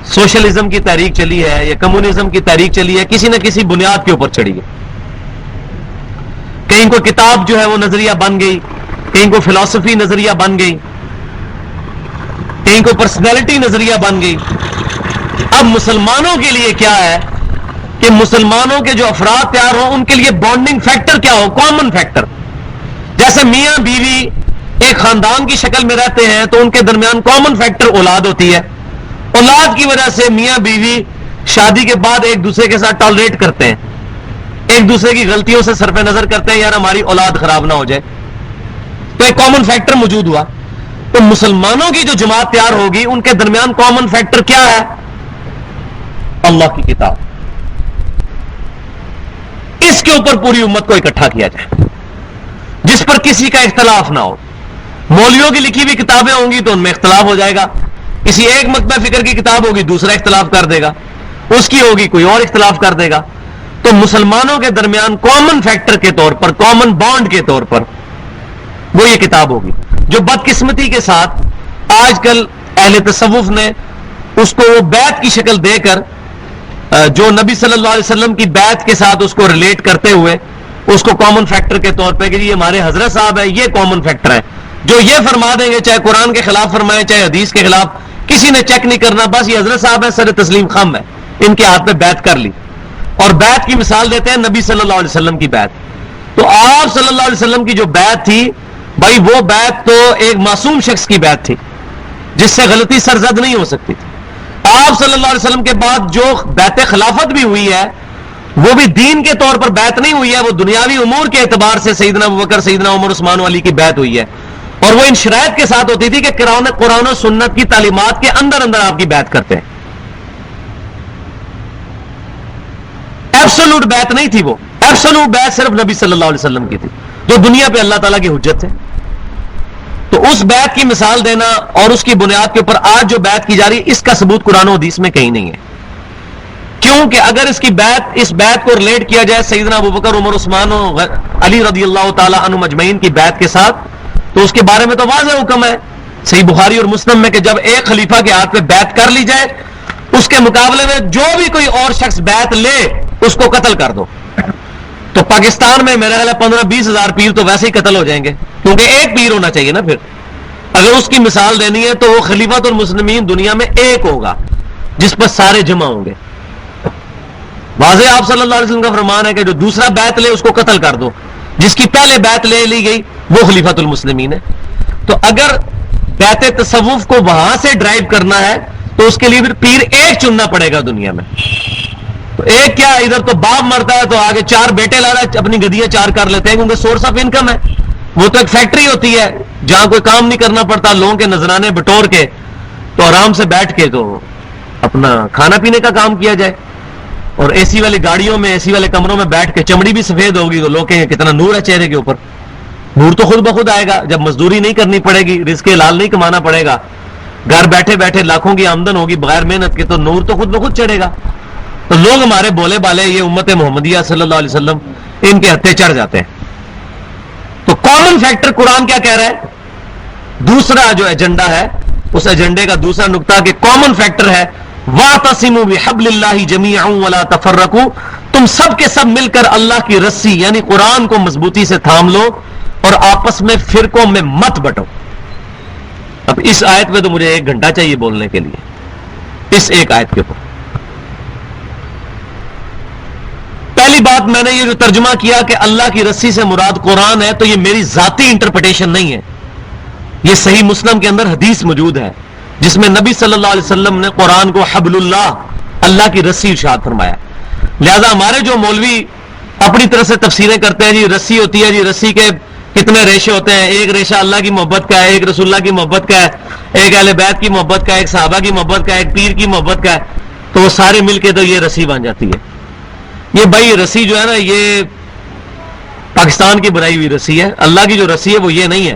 سوشلزم کی تحریک چلی ہے یا کمیونزم کی تحریک چلی ہے، کسی نہ کسی بنیاد کے اوپر چڑھی ہے. کہیں کو کتاب جو ہے وہ نظریہ بن گئی، کہیں کو فلسفی نظریہ بن گئی، کہیں کو پرسنالٹی نظریہ بن گئی. اب مسلمانوں کے لیے کیا ہے کہ مسلمانوں کے جو افراد تیار ہوں ان کے لیے بانڈنگ فیکٹر کیا ہو، کامن فیکٹر. جیسے میاں بیوی ایک خاندان کی شکل میں رہتے ہیں تو ان کے درمیان کامن فیکٹر اولاد ہوتی ہے. اولاد کی وجہ سے میاں بیوی شادی کے بعد ایک دوسرے کے ساتھ ٹالریٹ کرتے ہیں، ایک دوسرے کی غلطیوں سے صرف نظر کرتے ہیں، یار ہماری اولاد خراب نہ ہو جائے. تو ایک کامن فیکٹر موجود ہوا. تو مسلمانوں کی جو جماعت تیار ہوگی ان کے درمیان کامن فیکٹر کیا ہے؟ اللہ کی کتاب. اس کے اوپر پوری امت کو اکٹھا کیا جائے، جس پر کسی کا اختلاف نہ ہو. مولویوں کی لکھی ہوئی کتابیں ہوں گی تو ان میں اختلاف ہو جائے گا، کسی ایک مکتبہ فکر کی کتاب ہوگی دوسرا اختلاف کر دے گا، اس کی ہوگی کوئی اور اختلاف کر دے گا. تو مسلمانوں کے درمیان کامن فیکٹر کے طور پر، کامن بانڈ کے طور پر وہ یہ کتاب ہوگی، جو بدقسمتی کے ساتھ آج کل اہل تصوف نے اس کو وہ بیعت کی شکل دے کر، جو نبی صلی اللہ علیہ وسلم کی بیعت کے ساتھ اس کو ریلیٹ کرتے ہوئے اس کو کامن فیکٹر کے طور پہ کہ یہ ہمارے حضرت صاحب ہے، یہ کامن فیکٹر ہے، جو یہ فرما دیں گے چاہے قرآن کے خلاف فرمائے چاہے حدیث کے خلاف، کسی نے چیک نہیں کرنا، بس یہ حضرت صاحب ہے، سر تسلیم خم ہے، ان کے ہاتھ پہ بیعت کر لی. اور بیعت کی مثال دیتے ہیں نبی صلی اللہ علیہ وسلم کی بیعت. تو آپ صلی اللہ علیہ وسلم کی جو بیعت تھی بھائی، وہ بیعت تو ایک معصوم شخص کی بیعت تھی جس سے غلطی سرزد نہیں ہو سکتی تھی. آپ صلی اللہ علیہ وسلم کے بعد جو بیعت خلافت بھی ہوئی ہے وہ بھی دین کے طور پر بیعت نہیں ہوئی ہے، وہ دنیاوی امور کے اعتبار سے سیدنا ابوبکر، سیدنا عمر، عثمان و علی کی بیعت ہوئی ہے. اور وہ ان شرائط کے ساتھ ہوتی تھی کہ قرآن و سنت کی تعلیمات کے اندر اندر آپ کی بیعت کرتے ہیں. ایبسولوٹ بیعت نہیں تھی، وہ ایبسولوٹ بیعت صرف نبی صلی اللہ علیہ وسلم کی تھی جو دنیا پہ اللہ تعالیٰ کی حجت ہے. تو اس بیعت کی مثال دینا اور اس کی بنیاد کے اوپر آج جو بیعت کی جا رہی ہے اس کا ثبوت قرآن و حدیث میں کہیں نہیں ہے. کیونکہ اگر اس بیعت کو ریلیٹ کیا جائے سیدنا ابوبکر، عمر، عثمان و علی رضی اللہ تعالی عنہ مجمعین کی بیعت کے ساتھ تو اس کے بارے میں تو واضح حکم ہے صحیح بخاری اور مسلم میں کہ جب ایک خلیفہ کے ہاتھ پہ بیعت کر لی جائے اس کے مقابلے میں جو بھی کوئی اور شخص بیعت لے اس کو قتل کر دو. تو پاکستان میں میرا خیال ہے 15-20 ہزار پیر تو ویسے ہی قتل ہو جائیں گے، کیونکہ ایک پیر ہونا چاہیے نا. پھر اگر اس کی مثال دینی ہے تو وہ خلیفۃ المسلمین دنیا میں ایک ہوگا جس پر سارے جمع ہوں گے. واضح آپ صلی اللہ علیہ وسلم کا فرمان ہے کہ جو دوسرا بیعت لے اس کو قتل کر دو، جس کی پہلے بیعت لے لی گئی وہ خلیفۃ المسلمین ہے. تو اگر بیعت تصوف کو وہاں سے ڈرائیو کرنا ہے تو اس کے لیے پھر پیر ایک چننا پڑے گا دنیا میں. تو ایک کیا، ادھر تو باپ مرتا ہے تو آگے 4 بیٹے لا رہا ہے، اپنی گدیاں 4 کر لیتے ہیں، کیونکہ سورس آف انکم ہے. وہ تو ایک فیکٹری ہوتی ہے جہاں کوئی کام نہیں کرنا پڑتا، لوگوں کے نذرانے بٹور کے تو آرام سے بیٹھ کے تو اپنا کھانا پینے کا کام کیا جائے. اور اے سی والی گاڑیوں میں، اے سی والے کمروں میں بیٹھ کے چمڑی بھی سفید ہوگی تو لوگ کہیں گے کتنا نور ہے چہرے کے اوپر. نور تو خود بخود آئے گا جب مزدوری نہیں کرنی پڑے گی، رزق حلال نہیں کمانا پڑے گا، گھر بیٹھے بیٹھے لاکھوں کی آمدن ہوگی بغیر محنت کے، تو نور تو خود بخود چڑھے گا. تو لوگ ہمارے بولے بالے یہ امت محمدیہ صلی اللہ علیہ وسلم ان کے ہتھے چڑھ جاتے ہیں. تو کامن فیکٹر قرآن کیا کہہ رہا ہے؟ دوسرا جو ایجنڈا ہے اس ایجنڈے کا دوسرا نقطہ کہ کامن فیکٹر ہے وَاعْتَصِمُوا بِحَبْلِ اللَّهِ جَمِيعًا وَلَا تَفَرَّقُوا، تم سب کے سب مل کر اللہ کی رسی یعنی قرآن کو مضبوطی سے تھام لو اور آپس میں فرقوں میں مت بٹو. اب اس آیت میں تو مجھے 1 گھنٹہ چاہیے بولنے کے لیے، اس ایک آیت کے اوپر. پہلی بات میں نے یہ جو ترجمہ کیا کہ اللہ کی رسی سے مراد قرآن ہے، تو یہ میری ذاتی انٹرپریٹیشن نہیں ہے، یہ صحیح مسلم کے اندر حدیث موجود ہے جس میں نبی صلی اللہ علیہ وسلم نے قرآن کو حبل اللہ، اللہ کی رسی ارشاد فرمایا. لہذا ہمارے جو مولوی اپنی طرف سے تفسیریں کرتے ہیں، جی رسی ہوتی ہے، جی رسی کے کتنے ریشے ہوتے ہیں، ایک ریشہ اللہ کی محبت کا ہے، ایک رسول اللہ کی محبت کا ہے، ایک اہل بیت کی محبت کا ہے، ایک صحابہ کی محبت کا ہے، ایک پیر کی محبت کا ہے، تو وہ سارے مل کے تو یہ رسی بن جاتی ہے. یہ بھائی رسی جو ہے نا یہ پاکستان کی بنائی ہوئی رسی ہے. اللہ کی جو رسی ہے وہ یہ نہیں ہے،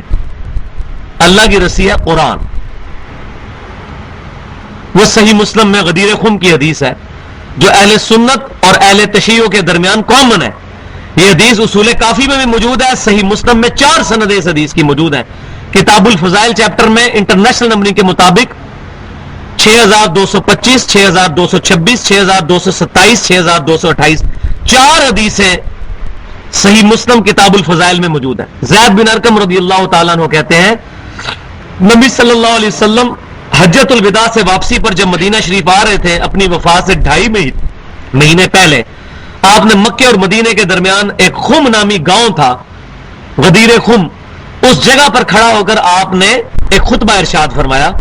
اللہ کی رسی ہے قرآن. وہ صحیح مسلم میں غدیر خم کی حدیث ہے جو اہل سنت اور اہل تشیع کے درمیان کامن ہے. یہ حدیث اصول کافی میں بھی موجود ہے، صحیح مسلم میں 4 سندیں اس حدیث کی موجود ہیں. کتاب الفضائل چیپٹر میں انٹرنیشنل نمبرنگ کے مطابق 6225, 6226, 6227, 6228 4 حدیثیں صحیح مسلم کتاب الفضائل میں موجود ہیں. زید بن ارقم رضی اللہ تعالیٰ عنہ کہتے ہیں نبی صلی اللہ علیہ وسلم حجت الوداع سے واپسی پر جب مدینہ شریف آ رہے تھے اپنی وفات سے 2.5 مہینے پہلے آپ نے مکے اور مدینے کے درمیان ایک خم نامی گاؤں تھا، غدیر خم، اس جگہ پر کھڑا ہو کر آپ نے ایک خطبہ ارشاد فرمایا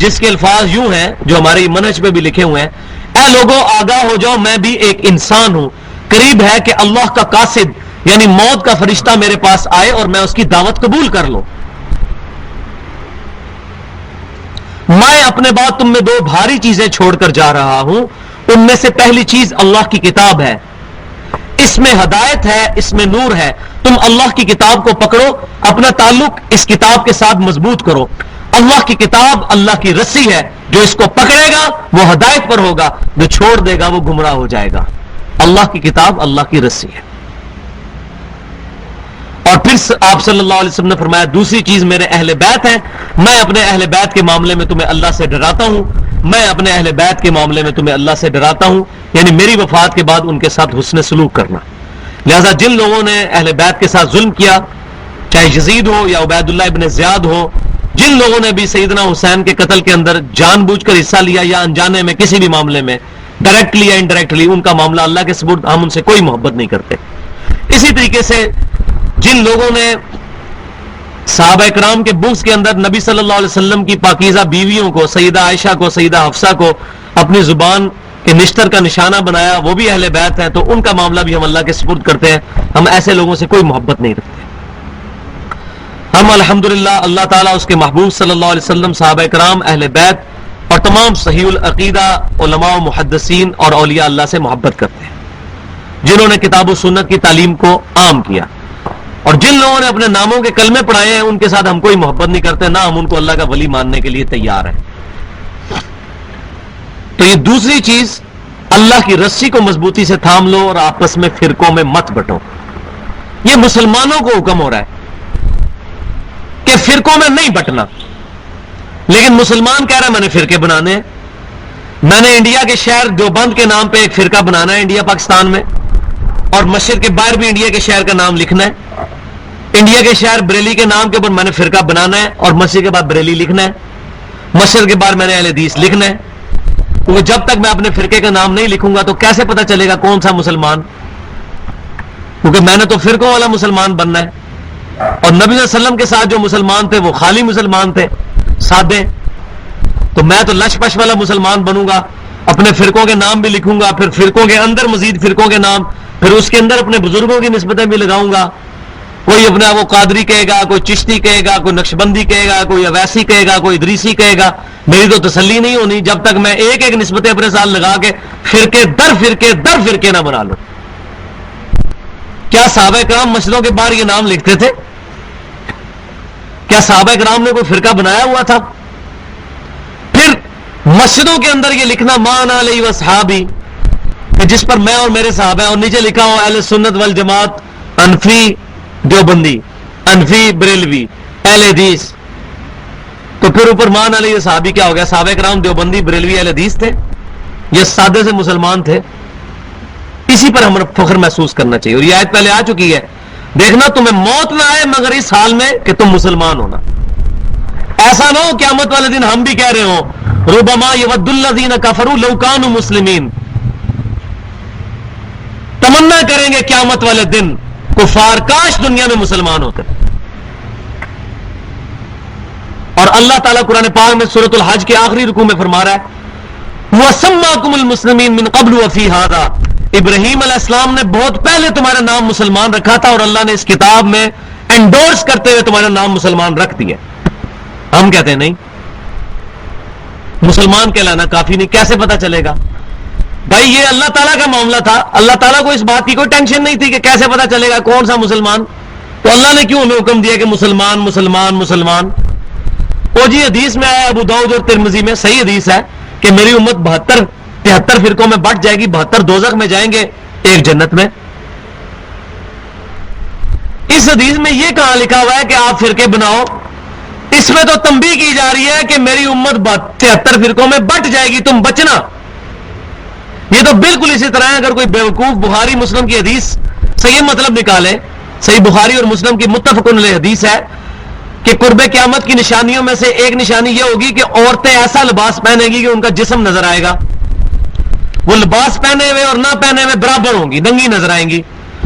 جس کے الفاظ یوں ہیں جو ہماری منہج پہ بھی لکھے ہوئے ہیں: اے لوگوں آگاہ ہو جاؤ، میں بھی ایک انسان ہوں، قریب ہے کہ اللہ کا قاصد یعنی موت کا فرشتہ میرے پاس آئے اور میں اس کی دعوت قبول کر لوں. میں اپنے بعد تم میں 2 بھاری چیزیں چھوڑ کر جا رہا ہوں، ان میں سے پہلی چیز اللہ کی کتاب ہے، اس میں ہدایت ہے، اس میں نور ہے. تم اللہ کی کتاب کو پکڑو، اپنا تعلق اس کتاب کے ساتھ مضبوط کرو. اللہ کی کتاب اللہ کی رسی ہے، جو اس کو پکڑے گا وہ ہدایت پر ہوگا، جو چھوڑ دے گا وہ گمراہ ہو جائے گا. اللہ کی کتاب اللہ کی رسی ہے. اور پھر آپ صلی اللہ علیہ وسلم نے فرمایا دوسری چیز میرے اہل بیت ہیں، میں اپنے اہل بیت کے معاملے میں تمہیں اللہ سے ڈراتا ہوں، میں اپنے اہل بیت کے معاملے میں تمہیں اللہ سے ڈراتا ہوں، یعنی میری وفات کے بعد ان کے ساتھ حسن سلوک کرنا. لہذا جن لوگوں نے اہل بیت کے ساتھ ظلم کیا، چاہے یزید ہو یا عبید اللہ ابن زیاد ہو، جن لوگوں نے بھی سیدنا حسین کے قتل کے اندر جان بوجھ کر حصہ لیا یا انجانے میں کسی بھی معاملے میں ڈائریکٹلی یا انڈائریکٹلی، ان کا معاملہ اللہ کے سپرد، ہم ان سے کوئی محبت نہیں کرتے. اسی طریقے سے جن لوگوں نے صحابہ کرام کے بغض کے اندر نبی صلی اللہ علیہ وسلم کی پاکیزہ بیویوں کو، سیدہ عائشہ کو، سیدہ حفصہ کو اپنی زبان کے نشتر کا نشانہ بنایا، وہ بھی اہل بیت ہیں، تو ان کا معاملہ بھی ہم اللہ کے سپرد کرتے ہیں. ہم ایسے لوگوں سے کوئی محبت نہیں رکھتے. ہم الحمدللہ اللہ تعالیٰ، اس کے محبوب صلی اللہ علیہ وسلم، صحابہ کرام، اہل بیت اور تمام صحیح العقیدہ علماء و محدثین اور اولیاء اللہ سے محبت کرتے ہیں جنہوں نے کتاب و سنت کی تعلیم کو عام کیا. اور جن لوگوں نے اپنے ناموں کے کلمے پڑھائے ہیں ان کے ساتھ ہم کوئی محبت نہیں کرتے، نہ ہم ان کو اللہ کا ولی ماننے کے لیے تیار ہیں. تو یہ دوسری چیز، اللہ کی رسی کو مضبوطی سے تھام لو اور آپس میں فرقوں میں مت بٹو. یہ مسلمانوں کو حکم ہو رہا ہے کہ فرقوں میں نہیں بٹنا، لیکن مسلمان کہہ رہا ہے میں نے فرقے بنانے ہیں. میں نے انڈیا کے شہر دیوبند کے نام پہ ایک فرقہ بنانا ہے انڈیا پاکستان میں، اور مشرق کے باہر بھی انڈیا کے شہر کا نام لکھنا ہے. انڈیا کے شہر بریلی کے نام کے اوپر میں نے فرقہ بنانا ہے اور مشرق کے بعد بریلی لکھنا ہے. مشرق کے بعد میں نے اہل حدیث لکھنا ہے، کیونکہ جب تک میں اپنے فرقے کا نام نہیں لکھوں گا تو کیسے پتہ چلے گا کون سا مسلمان، کیونکہ میں نے تو فرقوں والا مسلمان بننا ہے. اور نبی صلی اللہ علیہ وسلم کے ساتھ جو مسلمان تھے وہ خالی مسلمان تھے، سادے. تو میں تو لش پش والا مسلمان بنوں گا، اپنے فرقوں کے نام بھی لکھوں گا، پھر فرقوں کے اندر مزید فرقوں کے نام، پھر اس کے اندر اپنے بزرگوں کی نسبتیں بھی لگاؤں گا. کوئی اپنے وہ قادری کہے گا، کوئی چشتی کہے گا، کوئی نقشبندی کہے گا، کوئی اویسی کہے گا، کوئی ادریسی کہے گا. میری تو تسلی نہیں ہونی جب تک میں ایک ایک نسبتیں اپنے ساتھ لگا کے فرقے در فرقے نہ بنا لوں. کیا صحابہ کرام مسجدوں کے باہر یہ نام لکھتے تھے؟ کیا صحابہ کرام نے کوئی فرقہ بنایا ہوا تھا؟ پھر مسجدوں کے اندر یہ لکھنا مانا علیہ وصحابی، کہ جس پر میں اور میرے صحابہ ہیں، اور نیچے لکھا ہو اہل سنت والجماعت، انفی دیوبندی، انفی بریلوی، اہل حدیث. تو پھر اوپر مان علیہ صحابی کیا ہو گیا؟ صحابہ کرام دیوبندی، بریلوی، اہل حدیث تھے، یہ سادے سے مسلمان تھے. اسی پر ہمیں فخر محسوس کرنا چاہیے. اور یہ آیت پہلے آ چکی ہے، دیکھنا تمہیں موت نہ آئے مگر اس حال میں کہ تم مسلمان ہونا. ایسا نہ ہو قیامت والے دن ہم بھی کہہ رہے ہوں ربما یود الذین کفروا لو کانوا مسلمین. تمنا کریں گے قیامت والے دن کفار کاش دنیا میں مسلمان ہوتے. اور اللہ تعالیٰ قرآن پاک میں سورۃ الحج کے آخری رکوع میں فرما رہا ہے وَسَمَّاكُمُ الْمُسْلِمِينَ مِنْ قَبْلُ وَفِي هَذَا. ابراہیم علیہ السلام نے بہت پہلے تمہارا نام مسلمان رکھا تھا اور اللہ نے اس کتاب میں انڈورس کرتے ہوئے تمہارا نام مسلمان رکھ دیا. ہم کہتے ہیں نہیں، مسلمان کہلانا کافی نہیں. کیسے پتا چلے گا بھائی؟ یہ اللہ تعالیٰ کا معاملہ تھا. اللہ تعالیٰ کو اس بات کی کوئی ٹینشن نہیں تھی کہ کیسے پتا چلے گا کون سا مسلمان. تو اللہ نے کیوں ہمیں حکم دیا کہ مسلمان مسلمان مسلمان؟ وہ جی حدیث میں آیا ابو داؤد اور ترمذی میں، صحیح حدیث ہے کہ میری امت 73 فرقوں میں بٹ جائے گی، 72 دوزخ میں جائیں گے، ایک جنت میں. اس حدیث میں یہ کہاں لکھا ہوا ہے کہ آپ فرقے بناؤ؟ اس میں تو تنبیہ کی جا رہی ہے کہ میری امت 73 فرقوں میں بٹ جائے گی، تم بچنا۔ یہ تو بالکل اسی طرح ہے، اگر کوئی بیوقوف بخاری مسلم کی حدیث سے یہ مطلب نکالے، صحیح بخاری اور مسلم کی متفق علیہ حدیث ہے کہ قرب قیامت کی نشانیوں میں سے ایک نشانی یہ ہوگی کہ عورتیں ایسا لباس پہنے گی کہ ان کا جسم نظر آئے گا، وہ لباس پہنے ہوئے اور نہ پہنے ہوئے برابر ہوں گی، ننگی نظر آئیں گی۔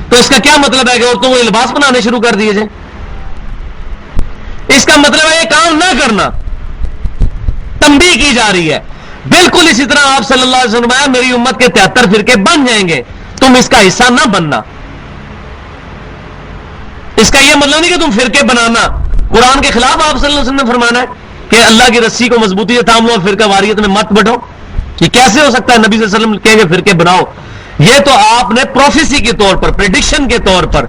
تو اس کا کیا مطلب ہے کہ عورتوں کو یہ لباس بنانے شروع کر دیے جائیں؟ اس کا مطلب ہے یہ کام نہ کرنا، تنبیہ کی جا رہی ہے۔ بالکل اسی طرح آپ صلی اللہ علیہ وسلم میری امت کے 73 فرقے بن جائیں گے، تم اس کا حصہ نہ بننا۔ اس کا یہ مطلب نہیں کہ تم فرقے بنانا، قرآن کے خلاف آپ صلی اللہ علیہ وسلم نے فرمانا ہے کہ اللہ کی رسی کو مضبوطی سے تھام لو، فرقہ واریت میں مت بٹو۔ یہ کیسے ہو سکتا ہے؟ نبی صلی اللہ علیہ وسلم کہیں گے فرقے بناؤ؟ یہ تو آپ نے پروفیسی کے طور پر، پریڈکشن کے طور پر،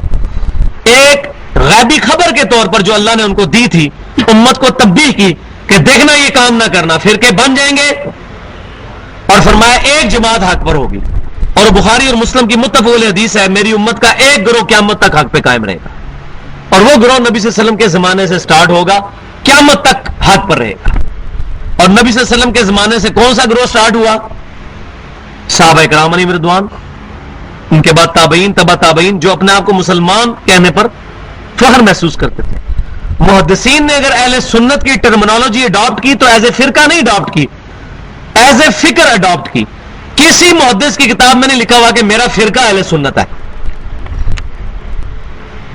ایک غیبی خبر کے طور پر جو اللہ نے ان کو دی تھی، امت کو تنبیہ کی کہ دیکھنا یہ کام نہ کرنا، فرقے بن جائیں گے، اور فرمایا ایک جماعت حق پر ہوگی۔ اور بخاری اور مسلم کی متفق علیہ حدیث ہے میری امت کا ایک گروہ قیامت تک حق پہ قائم رہے گا، اور وہ گروہ نبی صلی اللہ علیہ وسلم کے زمانے سے سٹارٹ ہوگا، قیامت تک حق پر رہے گا۔ اور نبی صلی اللہ علیہ وسلم کے زمانے سے کون سا گروہ سٹارٹ ہوا؟ صحابہ کرام علیہم رضوان، ان کے بعد تابعین، تبع تابعین، جو اپنے آپ کو مسلمان کہنے پر فخر محسوس کرتے تھے۔ محدثین نے اگر اہل سنت کی ٹرمنالوجی اڈاپٹ کی تو ایز اے فرقہ نہیں اڈاپٹ کی، ایز اے فکر اڈاپٹ کی۔ کسی محدث کی کتاب میں نہیں لکھا ہوا کہ میرا فرقہ اہل سنت ہے۔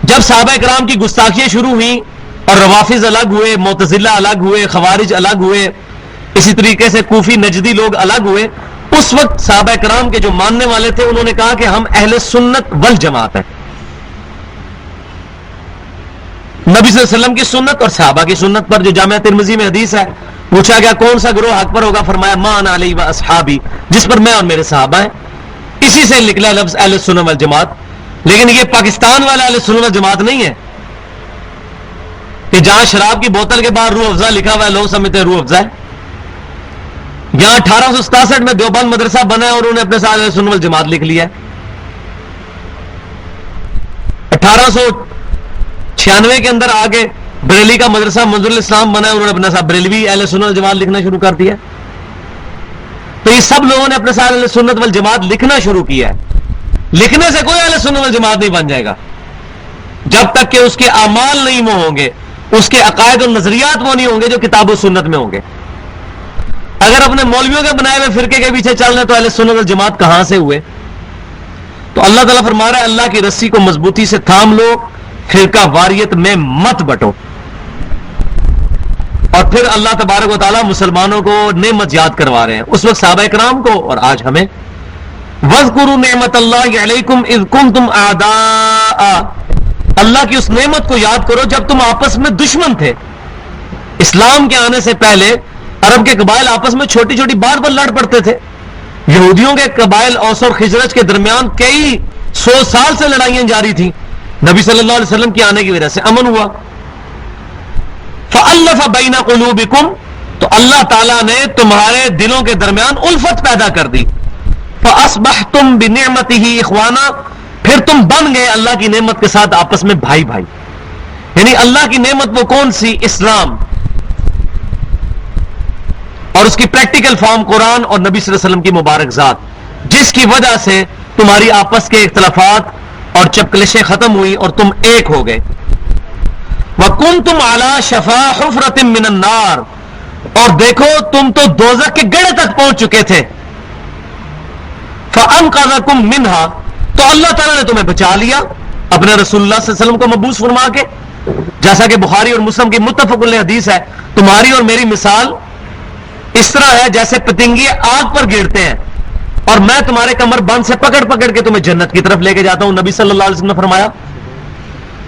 جب صحابہ کرام کی گستاخیاں شروع ہوئیں اور روافض الگ ہوئے، معتزلہ الگ ہوئے، خوارج الگ ہوئے، اسی طریقے سے کوفی نجدی لوگ الگ ہوئے، اس وقت صحابہ کرام کے جو ماننے والے تھے انہوں نے کہا کہ ہم اہل سنت والجماعت ہیں۔ نبی صلی اللہ علیہ وسلم کی سنت اور صحابہ کی سنت پر، جو جامعہ ترمذی میں حدیث ہے، پوچھا گیا کون سا گروہ حق پر ہوگا؟ فرمایا ما انا علیہ و اصحابی، جس پر میں اور میرے صحابہ ہیں۔ اسی سے نکلا لفظ اہل سنت والجماعت۔ لیکن یہ پاکستان والا اہل سنت والجماعت نہیں ہے کہ جہاں شراب کی بوتل کے بعد روح افزا لکھا ہوا ہے، لوگ سمجھتے ہیں روح افزا ہے۔ یہاں 1867 میں دیوبند مدرسہ بنا ہے اور انہوں نے اپنے ساتھ اہل سنت والجماعت لکھ لیا ہے۔ 1896 کے اندر آگے بریلی کا مدرسہ منظور الاسلام بنا ہے، انہوں نے اپنے ساتھ بریلوی اہل سنت والجماعت لکھنا شروع کر دیا۔ تو یہ سب لوگوں نے اپنے ساتھ اہل سنت والجماعت لکھنا شروع کیا ہے۔ لکھنے سے کوئی اہل سنت والجماعت نہیں بن جائے گا جب تک کہ اس کے اعمال نہیں وہ ہوں گے، اس کے عقائد اور نظریات وہ نہیں ہوں گے جو کتاب و سنت میں ہوں گے۔ اگر اپنے مولویوں کے بنائے ہوئے فرقے کے پیچھے چل رہے تو اہل سنت والجماعت کہاں سے ہوئے؟ تو اللہ تعالیٰ فرما رہا ہے اللہ کی رسی کو مضبوطی سے تھام لو، فرقہ واریت میں مت بٹو۔ اور پھر اللہ تبارک و تعالیٰ مسلمانوں کو نعمت یاد کروا رہے ہیں، اس وقت صحابہ کرام کو اور آج ہمیں۔ وَاذْكُرُوا نِعْمَتَ اللَّهِ عَلَيْكُمْ إِذْ كُنْتُمْ أَعْدَاءَ، اللہ کی اس نعمت کو یاد کرو جب تم آپس میں دشمن تھے۔ اسلام کے آنے سے پہلے عرب کے قبائل آپس میں چھوٹی چھوٹی بات پر لڑ پڑتے تھے۔ یہودیوں کے قبائل اوس اور خزرج کے درمیان کئی 100 سال سے لڑائیاں جاری تھیں، نبی صلی اللہ علیہ وسلم کے آنے کی وجہ سے امن ہوا۔ فَأَلَّفَ بَيْنَ قُلُوبِكُمْ، تو اللہ تعالیٰ نے تمہارے دلوں کے درمیان الفت پیدا کر دی۔ فَأَصْبَحْتُمْ بِنِعْمَتِهِ إِخْوَانًا، پھر تم بن گئے اللہ کی نعمت کے ساتھ آپس میں بھائی بھائی۔ یعنی اللہ کی نعمت وہ کون سی؟ اسلام، اور اس کی پریکٹیکل فارم قرآن اور نبی صلی اللہ علیہ وسلم کی مبارک ذات، جس کی وجہ سے تمہاری آپس کے اختلافات اور چپکلشیں ختم ہوئی اور تم ایک ہو گئے۔ وَكُنْتُمْ عَلَى شَفَا حُفْرَةٍ مِّنَ النَّارِ، اور دیکھو تم تو دوزخ کے گڑھے تک پہنچ چکے تھے۔ فَأَنْقَذَكُمْ مِنْهَا، تو اللہ تعالیٰ نے تمہیں بچا لیا اپنے رسول اللہ صلی اللہ علیہ وسلم کو مبعوث فرما کے۔ جیسا کہ بخاری اور مسلم کی متفق علیہ حدیث ہے، تمہاری اور میری مثال اس طرح ہے جیسے پتنگے آگ پر گرتے ہیں اور میں تمہارے کمر بند سے پکڑ پکڑ کے تمہیں جنت کی طرف لے کے جاتا ہوں، نبی صلی اللہ علیہ وسلم نے فرمایا۔